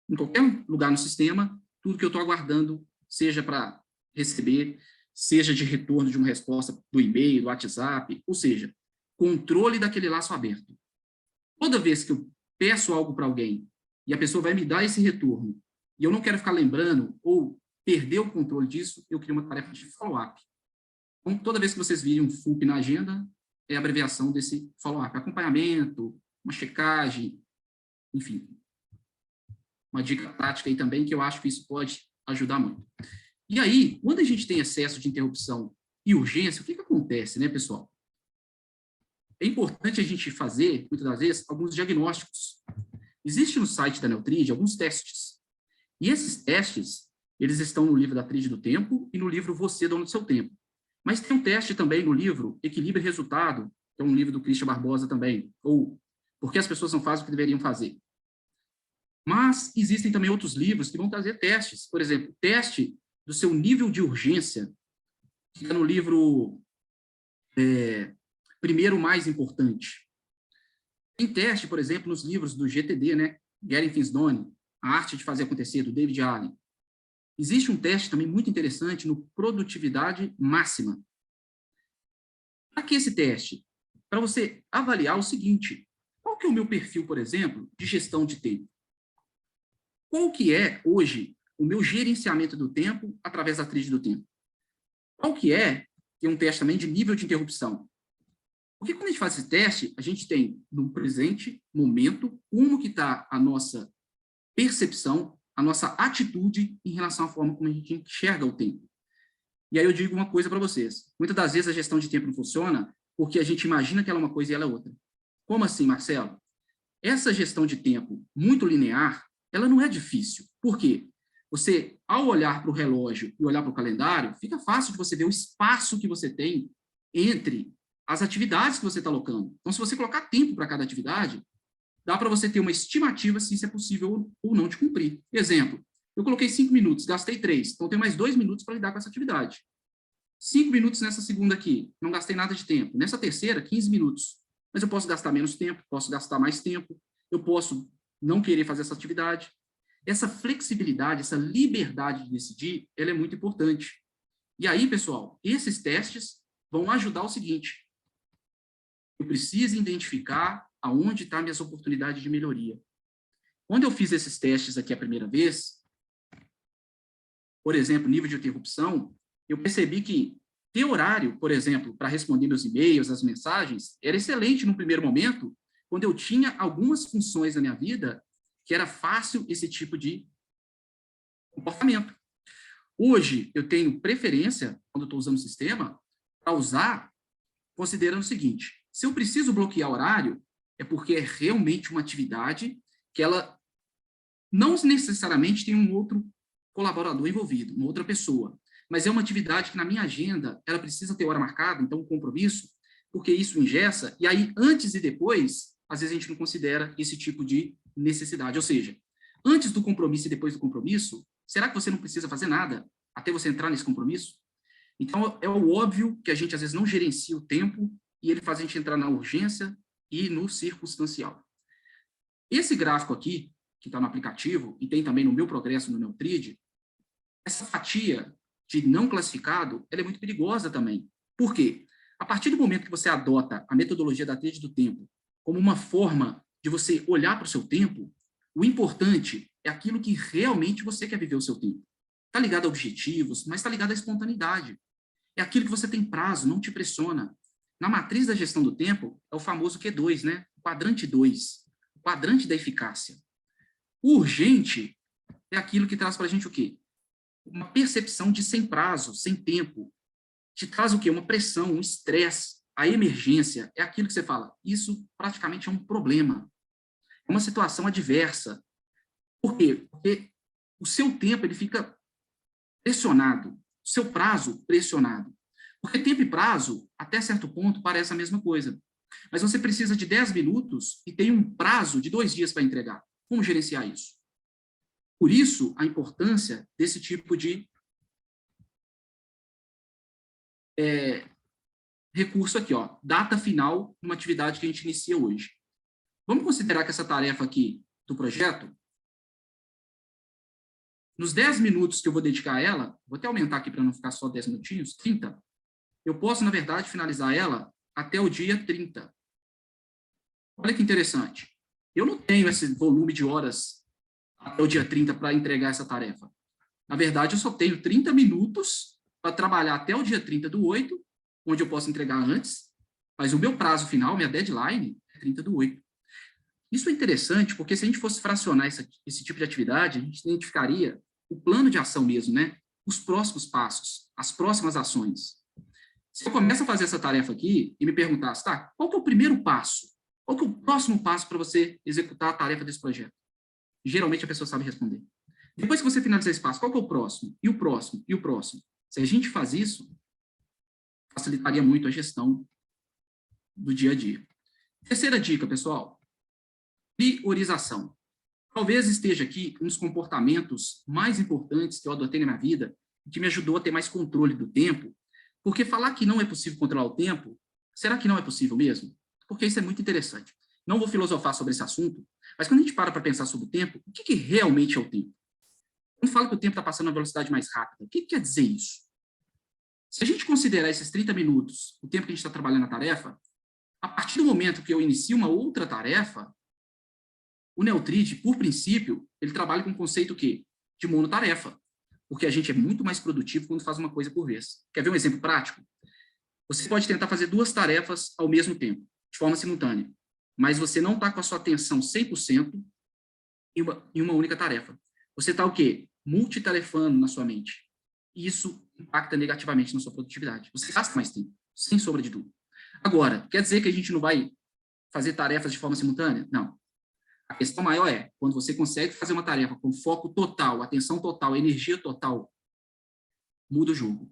em qualquer lugar no sistema tudo que eu estou aguardando, seja para receber, seja de retorno de uma resposta do e-mail, do WhatsApp, ou seja, controle daquele laço aberto. Toda vez que eu peço algo para alguém e a pessoa vai me dar esse retorno, e eu não quero ficar lembrando ou perder o controle disso, eu crio uma tarefa de follow-up. Então, toda vez que vocês virem um FUP na agenda, é a abreviação desse follow-up. Acompanhamento, uma checagem, enfim. Uma dica prática aí também, que eu acho que isso pode ajudar muito. E aí, quando a gente tem excesso de interrupção e urgência, o que acontece, né, pessoal? É importante a gente fazer, muitas das vezes, alguns diagnósticos. Existe no site da Neutride alguns testes. E esses testes, eles estão no livro da Tríade do Tempo e no livro Você, Dono do Seu Tempo. Mas tem um teste também no livro Equilíbrio e Resultado, que é um livro do Christian Barbosa também, ou Por que as pessoas não fazem o que deveriam fazer. Mas existem também outros livros que vão trazer testes. Por exemplo, teste do seu nível de urgência, que é no livro Primeiro Mais Importante. Tem teste, por exemplo, nos livros do GTD, né? Getting Things Done, A Arte de Fazer Acontecer, do David Allen. Existe um teste também muito interessante no Produtividade Máxima. Para que esse teste? Para você avaliar o seguinte: qual que é o meu perfil, por exemplo, de gestão de tempo? Qual que é, hoje, o meu gerenciamento do tempo através da Tríade do Tempo? Qual que é um teste também de nível de interrupção? Porque quando a gente faz esse teste, a gente tem, no presente momento, como que está a nossa percepção, a nossa atitude em relação à forma como a gente enxerga o tempo. E aí eu digo uma coisa para vocês. Muitas das vezes a gestão de tempo não funciona porque a gente imagina que ela é uma coisa e ela é outra. Como assim, Marcelo? Essa gestão de tempo muito linear, ela não é difícil. Por quê? Você, ao olhar para o relógio e olhar para o calendário, fica fácil de você ver o espaço que você tem entre as atividades que você está alocando. Então, se você colocar tempo para cada atividade, dá para você ter uma estimativa se isso é possível ou não de cumprir. Exemplo, eu coloquei 5 minutos, gastei 3, então eu tenho mais 2 minutos para lidar com essa atividade. 5 minutos nessa segunda aqui, não gastei nada de tempo. Nessa terceira, 15 minutos. Mas eu posso gastar menos tempo, posso gastar mais tempo, eu posso não querer fazer essa atividade. Essa flexibilidade, essa liberdade de decidir, ela é muito importante. E aí, pessoal, esses testes vão ajudar o seguinte: eu preciso identificar aonde estão minhas oportunidades de melhoria. Quando eu fiz esses testes aqui a primeira vez, por exemplo, nível de interrupção, eu percebi que ter horário, por exemplo, para responder meus e-mails, as mensagens, era excelente no primeiro momento, quando eu tinha algumas funções na minha vida que era fácil esse tipo de comportamento. Hoje, eu tenho preferência, quando estou usando o sistema, para usar, considerando o seguinte: se eu preciso bloquear horário, é porque é realmente uma atividade que ela não necessariamente tem um outro colaborador envolvido, uma outra pessoa, mas é uma atividade que na minha agenda, ela precisa ter hora marcada, então um compromisso, porque isso engessa, e aí antes e depois, às vezes a gente não considera esse tipo de necessidade, ou seja, antes do compromisso e depois do compromisso, será que você não precisa fazer nada até você entrar nesse compromisso? Então, é o óbvio que a gente às vezes não gerencia o tempo e ele faz a gente entrar na urgência e no circunstancial. Esse gráfico aqui, que está no aplicativo, e tem também no meu progresso no Neutrid, essa fatia de não classificado, ela é muito perigosa também. Por quê? A partir do momento que você adota a metodologia da tríade do tempo como uma forma de você olhar para o seu tempo, o importante é aquilo que realmente você quer viver o seu tempo. Está ligado a objetivos, mas está ligado à espontaneidade. É aquilo que você tem prazo, não te pressiona. Na matriz da gestão do tempo, é o famoso Q2, né? O quadrante 2, o quadrante da eficácia. O urgente é aquilo que traz para a gente o quê? Uma percepção de sem prazo, sem tempo. Te traz o quê? Uma pressão, um estresse. A emergência é aquilo que você fala, isso praticamente é um problema. É uma situação adversa. Por quê? Porque o seu tempo ele fica pressionado, o seu prazo pressionado. Porque tempo e prazo, até certo ponto, parece a mesma coisa. Mas você precisa de 10 minutos e tem um prazo de 2 dias para entregar. Como gerenciar isso? Por isso, a importância desse tipo de recurso aqui, ó, data final numa atividade que a gente inicia hoje. Vamos considerar que essa tarefa aqui do projeto, nos 10 minutos que eu vou dedicar a ela, vou até aumentar aqui para não ficar só 10 minutinhos, 30, eu posso, na verdade, finalizar ela até o dia 30. Olha que interessante. Eu não tenho esse volume de horas até o dia 30 para entregar essa tarefa. Na verdade, eu só tenho 30 minutos para trabalhar até o dia 30/8, onde eu posso entregar antes, mas o meu prazo final, minha deadline, é 30/8. Isso é interessante, porque se a gente fosse fracionar esse tipo de atividade, a gente identificaria o plano de ação mesmo, né? Os próximos passos, as próximas ações. Se eu começo a fazer essa tarefa aqui e me perguntasse, tá, qual que é o primeiro passo? Qual que é o próximo passo para você executar a tarefa desse projeto? Geralmente a pessoa sabe responder. Depois que você finalizar esse passo, qual que é o próximo? E o próximo? E o próximo? Se a gente faz isso, facilitaria muito a gestão do dia a dia. Terceira dica, pessoal. Priorização. Talvez esteja aqui um dos comportamentos mais importantes que eu adotei na minha vida e que me ajudou a ter mais controle do tempo, porque falar que não é possível controlar o tempo, será que não é possível mesmo? Porque isso é muito interessante. Não vou filosofar sobre esse assunto, mas quando a gente para pensar sobre o tempo, o que realmente é o tempo? Quando fala que o tempo está passando a velocidade mais rápida, o que quer dizer isso? Se a gente considerar esses 30 minutos, o tempo que a gente está trabalhando na tarefa, a partir do momento que eu inicio uma outra tarefa, o Neutrid, por princípio, ele trabalha com o conceito que de monotarefa, porque a gente é muito mais produtivo quando faz uma coisa por vez. Quer ver um exemplo prático? Você pode tentar fazer 2 tarefas ao mesmo tempo, de forma simultânea, mas você não está com a sua atenção 100% em uma única tarefa. Você está o quê? Multitarefando na sua mente. E isso impacta negativamente na sua produtividade. Você gasta mais tempo, sem sombra de dúvida. Agora, quer dizer que a gente não vai fazer tarefas de forma simultânea? Não. A questão maior é, quando você consegue fazer uma tarefa com foco total, atenção total, energia total, muda o jogo.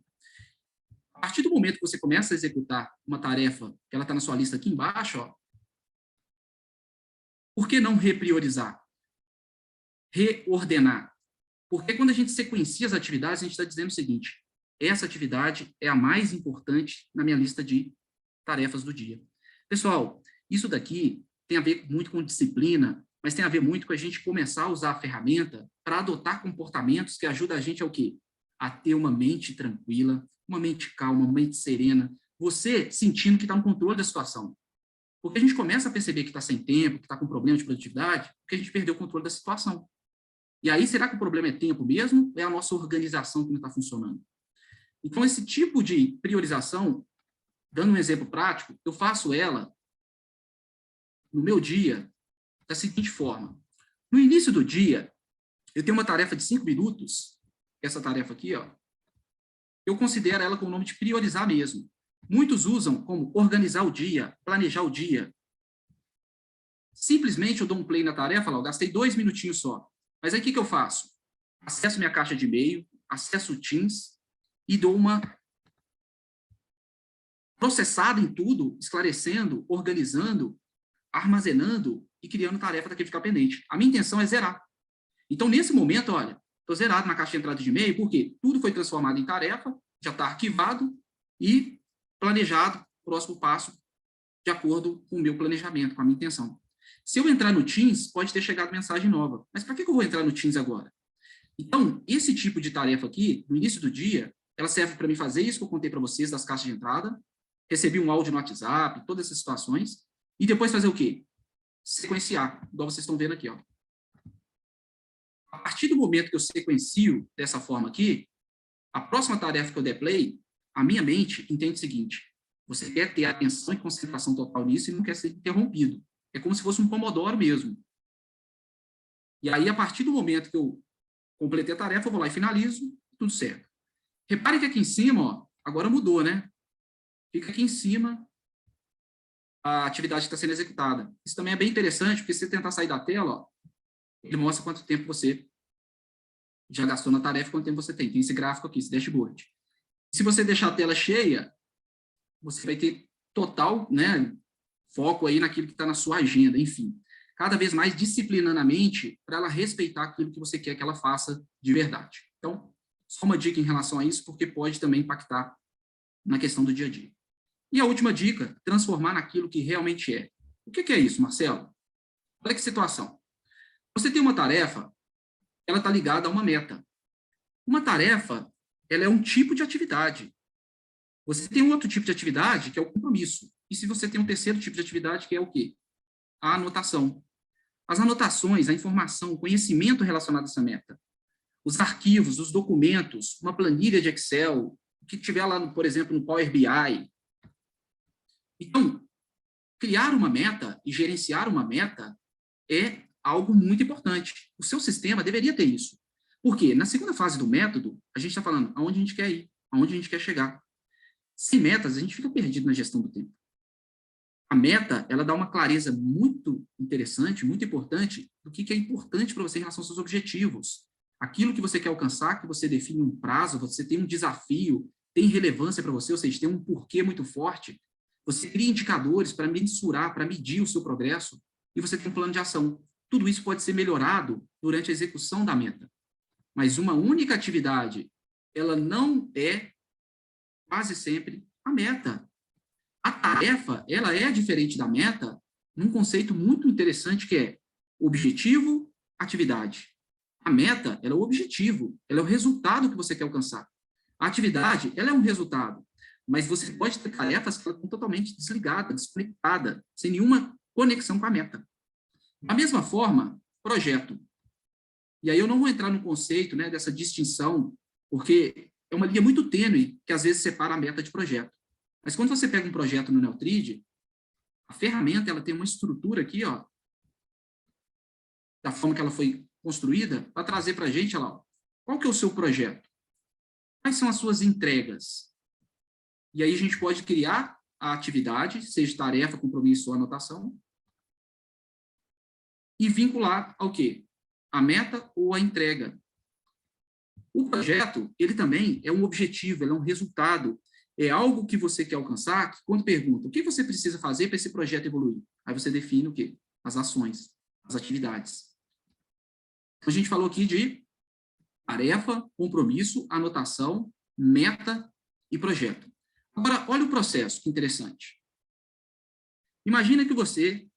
A partir do momento que você começa a executar uma tarefa, que ela está na sua lista aqui embaixo, ó, por que não repriorizar? Reordenar. Porque quando a gente sequencia as atividades, a gente está dizendo o seguinte, essa atividade é a mais importante na minha lista de tarefas do dia. Pessoal, isso daqui tem a ver muito com disciplina, mas tem a ver muito com a gente começar a usar a ferramenta para adotar comportamentos que ajudam a gente ao quê? A ter uma mente tranquila, uma mente calma, uma mente serena, você sentindo que está no controle da situação. Porque a gente começa a perceber que está sem tempo, que está com problema de produtividade, porque a gente perdeu o controle da situação. E aí, será que o problema é tempo mesmo? Ou é a nossa organização que não está funcionando? Então, esse tipo de priorização, dando um exemplo prático, eu faço ela no meu dia da seguinte forma. No início do dia, eu tenho uma tarefa de 5 minutos, essa tarefa aqui, ó, eu considero ela com o nome de priorizar mesmo. Muitos usam como organizar o dia, planejar o dia. Simplesmente eu dou um play na tarefa, lá, eu gastei 2 minutinhos só. Mas aí o que eu faço? Acesso minha caixa de e-mail, acesso o Teams e dou uma processada em tudo, esclarecendo, organizando, armazenando e criando tarefa daquele ficar pendente. A minha intenção é zerar. Então, nesse momento, olha, estou zerado na caixa de entrada de e-mail, porque tudo foi transformado em tarefa, já está arquivado e planejado, próximo passo, de acordo com o meu planejamento, com a minha intenção. Se eu entrar no Teams, pode ter chegado mensagem nova. Mas para que eu vou entrar no Teams agora? Então, esse tipo de tarefa aqui, no início do dia, ela serve para mim fazer isso que eu contei para vocês das caixas de entrada, receber um áudio no WhatsApp, todas essas situações, e depois fazer o quê? Sequenciar, igual vocês estão vendo aqui, ó. A partir do momento que eu sequencio dessa forma aqui, a próxima tarefa que eu der play, a minha mente entende o seguinte: você quer ter atenção e concentração total nisso e não quer ser interrompido. É como se fosse um pomodoro mesmo. E aí, a partir do momento que eu completei a tarefa, eu vou lá e finalizo, tudo certo. Repare que aqui em cima, ó, agora mudou, né? Fica aqui em cima a atividade que está sendo executada. Isso também é bem interessante, porque se você tentar sair da tela, ó, ele mostra quanto tempo você já gastou na tarefa, quanto tempo você tem. Tem esse gráfico aqui, esse dashboard. Se você deixar a tela cheia, você vai ter total, né, foco aí naquilo que está na sua agenda, enfim. Cada vez mais disciplinadamente para ela respeitar aquilo que você quer que ela faça de verdade. Então, só uma dica em relação a isso, porque pode também impactar na questão do dia a dia. E a última dica, transformar naquilo que realmente é. O que é isso, Marcelo? Olha que situação. Você tem uma tarefa, ela está ligada a uma meta. Uma tarefa, ela é um tipo de atividade. Você tem um outro tipo de atividade, que é o compromisso. E se você tem um terceiro tipo de atividade, que é o quê? A anotação. As anotações, a informação, o conhecimento relacionado a essa meta. Os arquivos, os documentos, uma planilha de Excel, o que tiver lá, por exemplo, no Power BI. Então, criar uma meta e gerenciar uma meta é algo muito importante. O seu sistema deveria ter isso. Por quê? Na segunda fase do método, a gente está falando aonde a gente quer ir, aonde a gente quer chegar. Sem metas, a gente fica perdido na gestão do tempo. A meta, ela dá uma clareza muito interessante, muito importante, do que é importante para você em relação aos seus objetivos. Aquilo que você quer alcançar, que você define um prazo, você tem um desafio, tem relevância para você, ou seja, tem um porquê muito forte. Você cria indicadores para mensurar, para medir o seu progresso, e você tem um plano de ação. Tudo isso pode ser melhorado durante a execução da meta. Mas uma única atividade, ela não é quase sempre a meta. A tarefa, ela é diferente da meta num conceito muito interessante que é objetivo, atividade. A meta, ela é o objetivo, ela é o resultado que você quer alcançar. A atividade, ela é um resultado, mas você pode ter tarefas que estão totalmente desligadas, desconectadas, sem nenhuma conexão com a meta. Da mesma forma, projeto. E aí eu não vou entrar no conceito, né, dessa distinção, porque é uma linha muito tênue que às vezes separa a meta de projeto. Mas quando você pega um projeto no Neotrid, a ferramenta ela tem uma estrutura aqui, ó, da forma que ela foi construída, para trazer para a gente, ó, qual que é o seu projeto? Quais são as suas entregas? E aí a gente pode criar a atividade, seja tarefa, compromisso ou anotação, e vincular ao quê? A meta ou a entrega. O projeto, ele também é um objetivo, ele é um resultado, é algo que você quer alcançar, que quando pergunta o que você precisa fazer para esse projeto evoluir, aí você define o quê? As ações, as atividades. A gente falou aqui de tarefa, compromisso, anotação, meta e projeto. Agora, olha o processo, que interessante. Imagina que você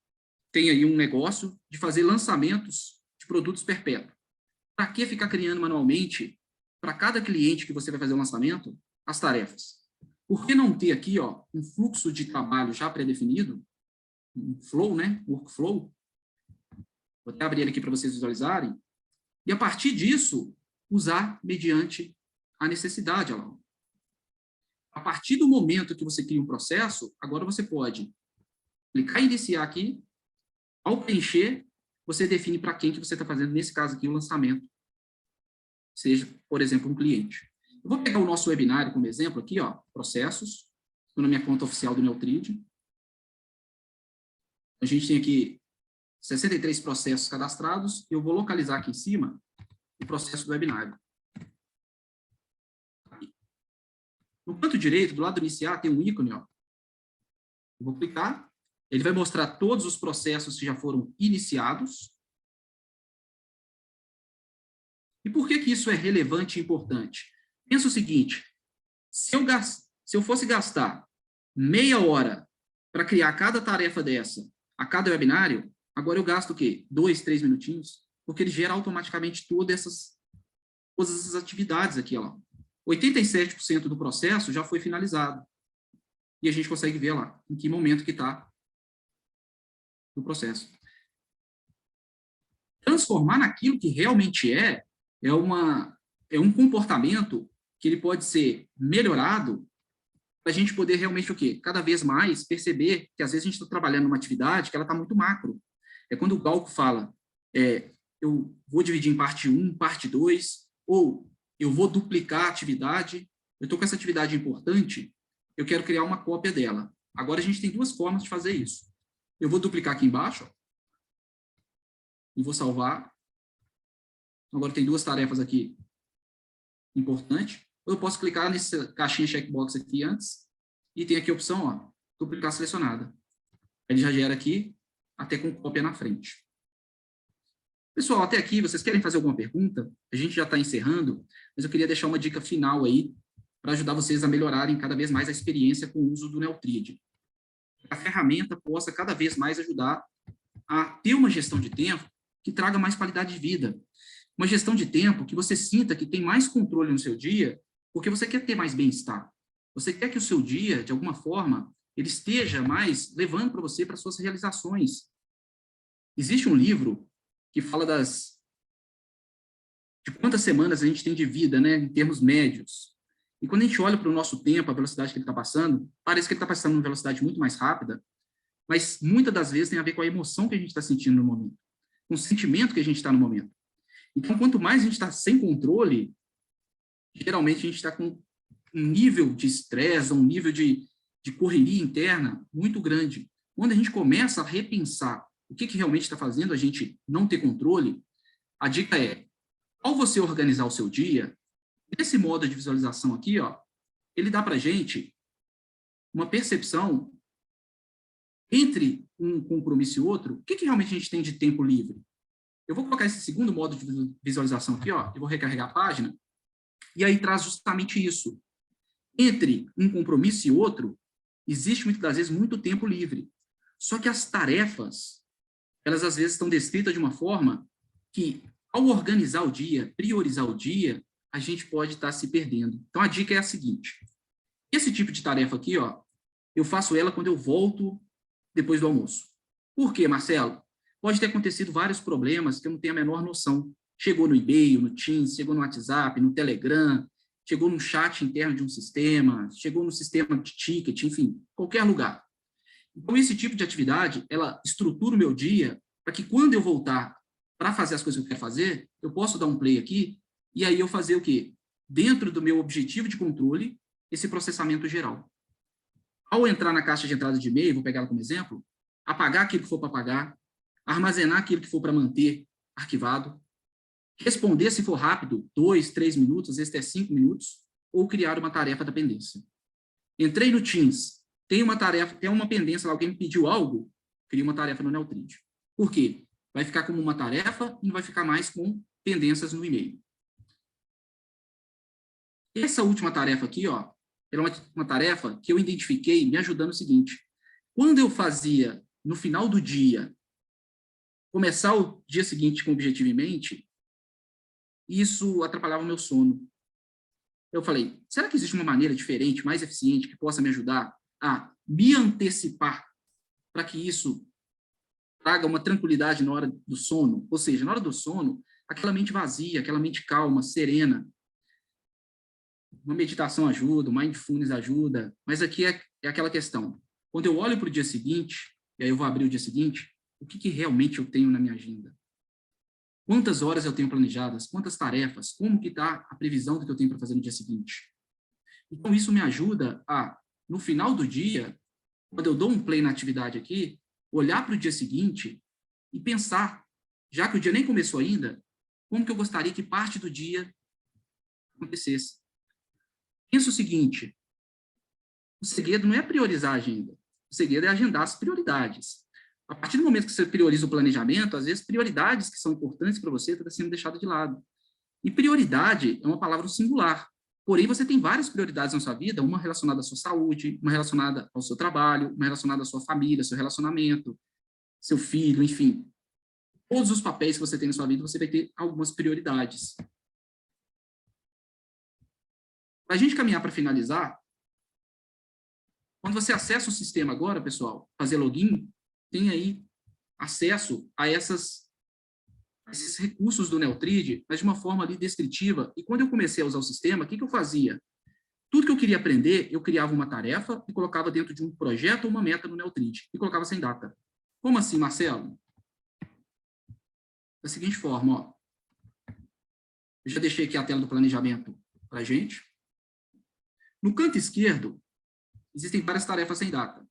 tem aí um negócio de fazer lançamentos de produtos perpétuos. Para que ficar criando manualmente, para cada cliente que você vai fazer o lançamento, as tarefas? Por que não ter aqui, ó, um fluxo de trabalho já pré-definido, um flow, né? Workflow. Vou até abrir ele aqui para vocês visualizarem. E, a partir disso, usar mediante a necessidade. Olha lá. A partir do momento que você cria um processo, agora você pode clicar em iniciar aqui. Ao preencher, você define para quem que você está fazendo, nesse caso aqui, o lançamento. Seja, por exemplo, um cliente. Eu vou pegar o nosso webinário como exemplo aqui, ó, processos. Estou na minha conta oficial do Neutrid. A gente tem aqui 63 processos cadastrados. Eu vou localizar aqui em cima o processo do webinário. No canto direito, do lado do iniciar, tem um ícone, ó. Eu vou clicar. Ele vai mostrar todos os processos que já foram iniciados. E por que isso é relevante e importante? Pensa o seguinte, se eu fosse gastar meia hora para criar cada tarefa dessa, a cada webinário, agora eu gasto o quê? 2, 3 minutinhos? Porque ele gera automaticamente todas essas atividades aqui, ó. 87% do processo já foi finalizado. E a gente consegue ver lá em que momento que está no processo. Transformar naquilo que realmente é um comportamento que ele pode ser melhorado para a gente poder realmente o quê? Cada vez mais perceber que às vezes a gente está trabalhando numa atividade que ela está muito macro. É quando o Galco fala, eu vou dividir em parte 1, parte 2, ou eu vou duplicar a atividade, eu estou com essa atividade importante, eu quero criar uma cópia dela. Agora a gente tem duas formas de fazer isso. Eu vou duplicar aqui embaixo, ó, e vou salvar. Agora tem duas tarefas aqui importantes. Ou eu posso clicar nessa caixinha checkbox aqui antes, e tem aqui a opção, ó, duplicar selecionada. Ele já gera aqui, até com cópia na frente. Pessoal, até aqui, vocês querem fazer alguma pergunta? A gente já está encerrando, mas eu queria deixar uma dica final aí, para ajudar vocês a melhorarem cada vez mais a experiência com o uso do Neutrid. A ferramenta possa cada vez mais ajudar a ter uma gestão de tempo que traga mais qualidade de vida. Uma gestão de tempo que você sinta que tem mais controle no seu dia, porque você quer ter mais bem-estar. Você quer que o seu dia, de alguma forma, ele esteja mais levando para você, para suas realizações. Existe um livro que fala de quantas semanas a gente tem de vida, né, em termos médios. E quando a gente olha para o nosso tempo, a velocidade que ele está passando, parece que ele está passando numa velocidade muito mais rápida, mas muitas das vezes tem a ver com a emoção que a gente está sentindo no momento, com o sentimento que a gente está no momento. Então, quanto mais a gente está sem controle, geralmente a gente está com um nível de estresse, um nível de correria interna muito grande. Quando a gente começa a repensar o que realmente está fazendo a gente não ter controle, a dica é, ao você organizar o seu dia, nesse modo de visualização aqui, ó, ele dá para a gente uma percepção entre um compromisso e outro, o que realmente a gente tem de tempo livre. Eu vou colocar esse segundo modo de visualização aqui, ó, eu vou recarregar a página, e aí traz justamente isso. Entre um compromisso e outro, existe muitas das vezes muito tempo livre. Só que as tarefas, elas às vezes estão descritas de uma forma que, ao organizar o dia, priorizar o dia, a gente pode estar se perdendo. Então, a dica é a seguinte. Esse tipo de tarefa aqui, ó, eu faço ela quando eu volto depois do almoço. Por quê, Marcelo? Pode ter acontecido vários problemas que eu não tenho a menor noção. Chegou no e-mail, no Teams, chegou no WhatsApp, no Telegram, chegou no chat interno de um sistema, chegou no sistema de ticket, enfim, qualquer lugar. Então, esse tipo de atividade, ela estrutura o meu dia para que quando eu voltar para fazer as coisas que eu quero fazer, eu posso dar um play aqui e aí eu fazer o quê? Dentro do meu objetivo de controle, esse processamento geral. Ao entrar na caixa de entrada de e-mail, vou pegar ela como exemplo, apagar aquilo que for para apagar, armazenar aquilo que for para manter arquivado, responder se for rápido, 2, 3 minutos, às vezes até 5 minutos, ou criar uma tarefa da pendência. Entrei no Teams, tem uma tarefa, tem uma pendência lá, alguém me pediu algo, cria uma tarefa no Neutrid. Por quê? Vai ficar como uma tarefa e não vai ficar mais com pendências no e-mail. Essa última tarefa aqui, ó, ela é uma tarefa que eu identifiquei me ajudando o seguinte. Quando eu fazia, no final do dia, começar o dia seguinte com o objetivo em mente, isso atrapalhava o meu sono. Eu falei, será que existe uma maneira diferente, mais eficiente, que possa me ajudar a me antecipar para que isso traga uma tranquilidade na hora do sono, ou seja, na hora do sono, aquela mente vazia, aquela mente calma, serena. Uma meditação ajuda, o mindfulness ajuda, mas aqui é aquela questão. Quando eu olho para o dia seguinte, e aí eu vou abrir o dia seguinte, o que realmente eu tenho na minha agenda? Quantas horas eu tenho planejadas? Quantas tarefas? Como que está a previsão do que eu tenho para fazer no dia seguinte? Então, isso me ajuda a, no final do dia, quando eu dou um play na atividade aqui, olhar para o dia seguinte e pensar, já que o dia nem começou ainda, como que eu gostaria que parte do dia acontecesse. Pensa o seguinte, o segredo não é priorizar a agenda, o segredo é agendar as prioridades. A partir do momento que você prioriza o planejamento, às vezes prioridades que são importantes para você estão sendo deixadas de lado. E prioridade é uma palavra singular. Porém, você tem várias prioridades na sua vida, uma relacionada à sua saúde, uma relacionada ao seu trabalho, uma relacionada à sua família, seu relacionamento, seu filho, enfim. Todos os papéis que você tem na sua vida, você vai ter algumas prioridades. Para a gente caminhar para finalizar, quando você acessa o sistema agora, pessoal, fazer login, tem aí acesso a esses recursos do Neotrid, mas de uma forma ali descritiva. E quando eu comecei a usar o sistema, o que eu fazia? Tudo que eu queria aprender, eu criava uma tarefa e colocava dentro de um projeto ou uma meta no Neotrid, e colocava sem data. Como assim, Marcelo? Da seguinte forma, ó. Eu já deixei aqui a tela do planejamento para a gente. No canto esquerdo, existem várias tarefas sem data.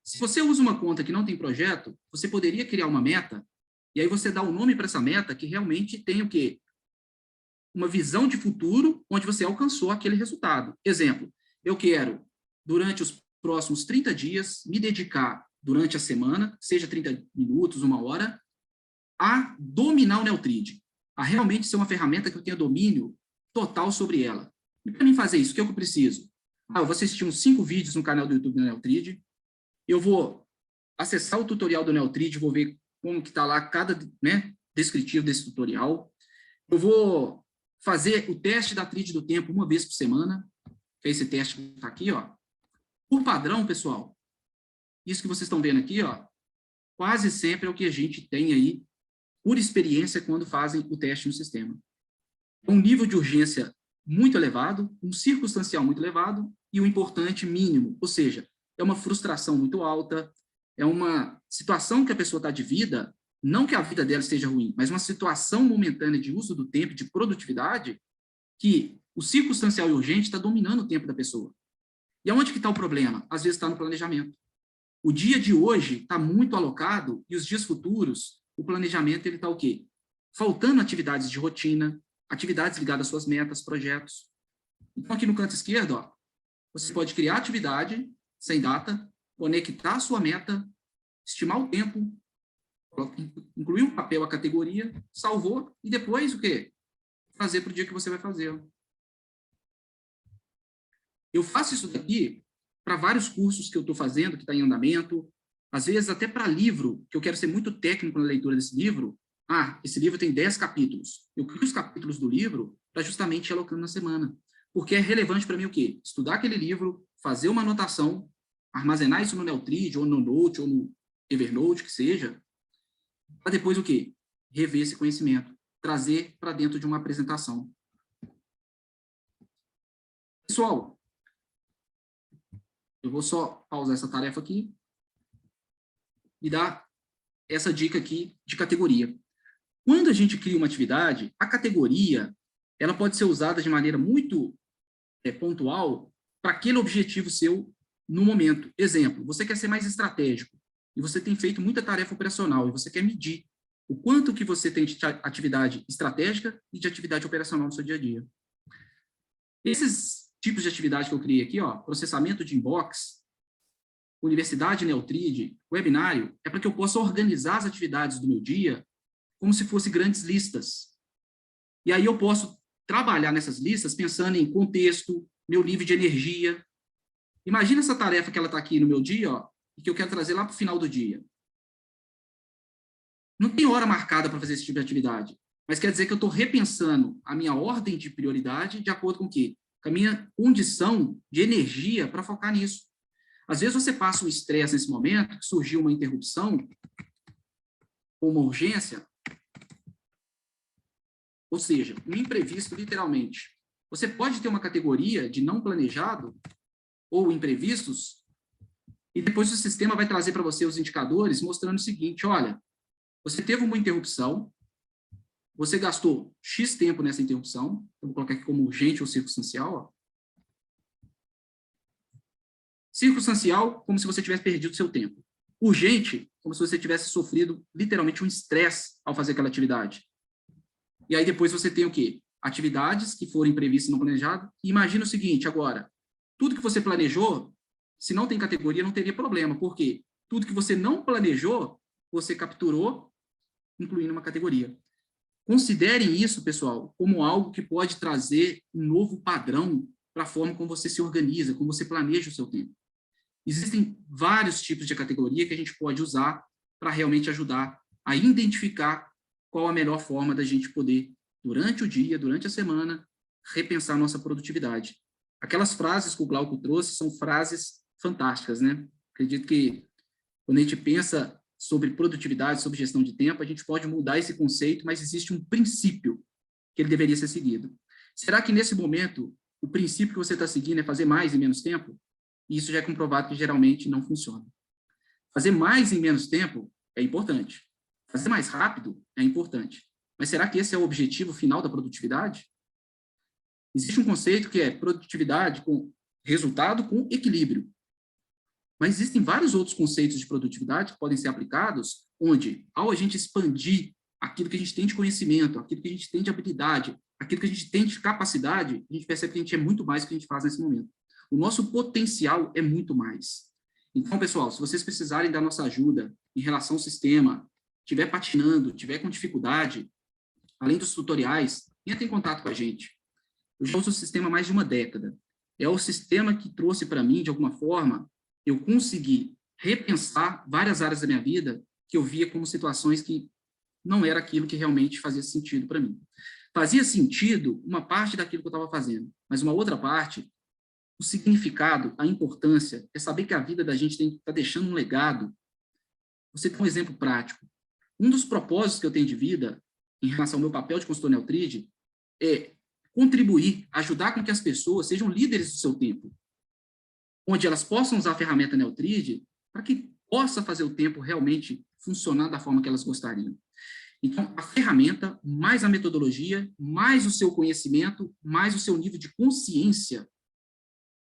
Se você usa uma conta que não tem projeto, você poderia criar uma meta, e aí você dá um nome para essa meta que realmente tem o quê? Uma visão de futuro onde você alcançou aquele resultado. Exemplo, eu quero, durante os próximos 30 dias, me dedicar durante a semana, seja 30 minutos, 1 hora, a dominar o Neotrid, a realmente ser uma ferramenta que eu tenha domínio total sobre ela. E para mim fazer isso, o que eu preciso? Eu vou assistir uns 5 vídeos no canal do YouTube do Neotrid, eu vou acessar o tutorial do Neotrid, vou ver como que está lá cada descritivo desse tutorial, eu vou fazer o teste da tríade do tempo uma vez por semana, que é esse teste que está aqui, ó. Por padrão, pessoal, isso que vocês estão vendo aqui, ó, quase sempre é o que a gente tem aí, por experiência, quando fazem o teste no sistema. É um nível de urgência muito elevado, um circunstancial muito elevado e um importante mínimo, ou seja, é uma frustração muito alta, é uma situação que a pessoa está de vida, não que a vida dela esteja ruim, mas uma situação momentânea de uso do tempo, de produtividade, que o circunstancial e urgente está dominando o tempo da pessoa. E aonde que está o problema? Às vezes está no planejamento. O dia de hoje está muito alocado e os dias futuros, o planejamento ele está o quê? Faltando atividades de rotina, atividades ligadas às suas metas, projetos. Então, aqui no canto esquerdo, ó, você pode criar atividade sem data, conectar a sua meta, estimar o tempo, incluir um papel, a categoria, salvou, e depois o quê? Fazer para o dia que você vai fazer. Eu faço isso daqui para vários cursos que eu estou fazendo, que está em andamento, às vezes até para livro, que eu quero ser muito técnico na leitura desse livro. Esse livro tem 10 capítulos. Eu crio os capítulos do livro para justamente ir alocando na semana. Porque é relevante para mim o quê? Estudar aquele livro, fazer uma anotação, armazenar isso no Neotrid, ou no Note, ou no Evernote, que seja, para depois o quê? Rever esse conhecimento, trazer para dentro de uma apresentação. Pessoal, eu vou só pausar essa tarefa aqui e dar essa dica aqui de categoria. Quando a gente cria uma atividade, a categoria ela pode ser usada de maneira muito pontual para aquele objetivo seu no momento. Exemplo, você quer ser mais estratégico e você tem feito muita tarefa operacional e você quer medir o quanto que você tem de atividade estratégica e de atividade operacional no seu dia a dia. Esses tipos de atividade que eu criei aqui, ó, processamento de inbox, Universidade Neotrid, webinário, é para que eu possa organizar as atividades do meu dia como se fossem grandes listas. E aí eu posso trabalhar nessas listas pensando em contexto, meu nível de energia. Imagina essa tarefa que ela está aqui no meu dia, ó, e que eu quero trazer lá para o final do dia. Não tem hora marcada para fazer esse tipo de atividade, mas quer dizer que eu estou repensando a minha ordem de prioridade de acordo com o quê? Com a minha condição de energia para focar nisso. Às vezes você passa um estresse nesse momento, que surgiu uma interrupção, ou uma urgência, ou seja, um imprevisto, literalmente. Você pode ter uma categoria de não planejado ou imprevistos, e depois o sistema vai trazer para você os indicadores mostrando o seguinte, olha, você teve uma interrupção, você gastou X tempo nessa interrupção, eu vou colocar aqui como urgente ou circunstancial, ó. Circunstancial, como se você tivesse perdido seu tempo. Urgente, como se você tivesse sofrido literalmente um estresse ao fazer aquela atividade. E aí depois você tem o quê? Atividades que forem previstas e não planejadas. E imagina o seguinte, agora, tudo que você planejou, se não tem categoria, não teria problema. Por quê? Tudo que você não planejou, você capturou, incluindo uma categoria. Considerem isso, pessoal, como algo que pode trazer um novo padrão para a forma como você se organiza, como você planeja o seu tempo. Existem vários tipos de categoria que a gente pode usar para realmente ajudar a identificar qual a melhor forma da gente poder, durante o dia, durante a semana, repensar nossa produtividade. Aquelas frases que o Glauco trouxe são frases fantásticas, né? Acredito que quando a gente pensa sobre produtividade, sobre gestão de tempo, a gente pode mudar esse conceito, mas existe um princípio que ele deveria ser seguido. Será que nesse momento o princípio que você está seguindo é fazer mais em menos tempo? E isso já é comprovado que geralmente não funciona. Fazer mais em menos tempo é importante. Fazer mais rápido é importante. Mas será que esse é o objetivo final da produtividade? Existe um conceito que é produtividade com resultado com equilíbrio. Mas existem vários outros conceitos de produtividade que podem ser aplicados, onde, ao a gente expandir aquilo que a gente tem de conhecimento, aquilo que a gente tem de habilidade, aquilo que a gente tem de capacidade, a gente percebe que a gente é muito mais do que a gente faz nesse momento. O nosso potencial é muito mais. Então, pessoal, se vocês precisarem da nossa ajuda em relação ao sistema, estiver patinando, estiver com dificuldade, além dos tutoriais, entre em contato com a gente. Eu já uso o sistema há mais de uma década. É o sistema que trouxe para mim, de alguma forma, eu consegui repensar várias áreas da minha vida que eu via como situações que não era aquilo que realmente fazia sentido para mim. Fazia sentido uma parte daquilo que eu estava fazendo, mas uma outra parte, o significado, a importância, é saber que a vida da gente está deixando um legado. Você tem um exemplo prático. Um dos propósitos que eu tenho de vida, em relação ao meu papel de consultor Neotride, é contribuir, ajudar com que as pessoas sejam líderes do seu tempo, onde elas possam usar a ferramenta Neotride para que possa fazer o tempo realmente funcionar da forma que elas gostariam. Então, a ferramenta, mais a metodologia, mais o seu conhecimento, mais o seu nível de consciência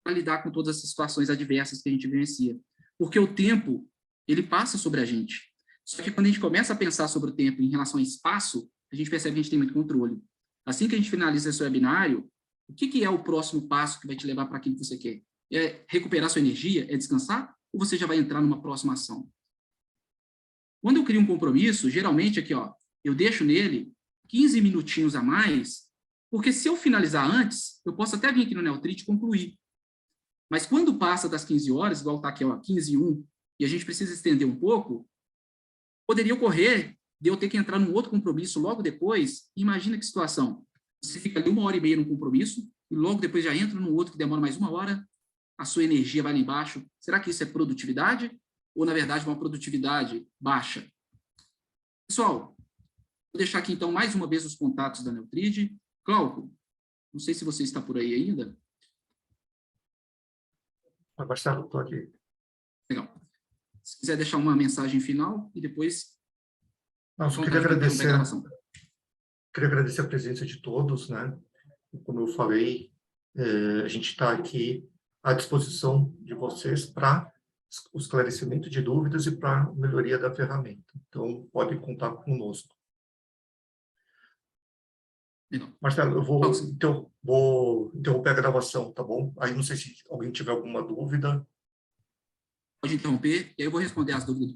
para lidar com todas essas situações adversas que a gente vivencia. Porque o tempo, ele passa sobre a gente. Só que quando a gente começa a pensar sobre o tempo em relação ao espaço, a gente percebe que a gente tem muito controle. Assim que a gente finaliza esse webinário, o que é o próximo passo que vai te levar para aquilo que você quer? É recuperar sua energia? É descansar? Ou você já vai entrar numa próxima ação? Quando eu crio um compromisso, geralmente aqui, ó, eu deixo nele 15 minutinhos a mais, porque se eu finalizar antes, eu posso até vir aqui no Neotride e concluir. Mas quando passa das 15 horas, igual está aqui, ó, 15h01, e a gente precisa estender um pouco, poderia ocorrer de eu ter que entrar num outro compromisso logo depois. Imagina que situação. Você fica ali 1h30 num compromisso, e logo depois já entra num outro que demora mais 1 hora, a sua energia vai lá embaixo. Será que isso é produtividade? Ou, na verdade, uma produtividade baixa? Pessoal, vou deixar aqui, então, mais uma vez os contatos da Neotride. Glauco, não sei se você está por aí ainda. Marcelo, estou aqui. Legal. Se quiser deixar uma mensagem final e depois... Não, só queria agradecer a presença de todos, né? Como eu falei, a gente está aqui à disposição de vocês para o esclarecimento de dúvidas e para a melhoria da ferramenta. Então, pode contar conosco. Legal. Marcelo, eu vou interromper a gravação, tá bom? Aí não sei se alguém tiver alguma dúvida. Pode interromper, e aí eu vou responder as dúvidas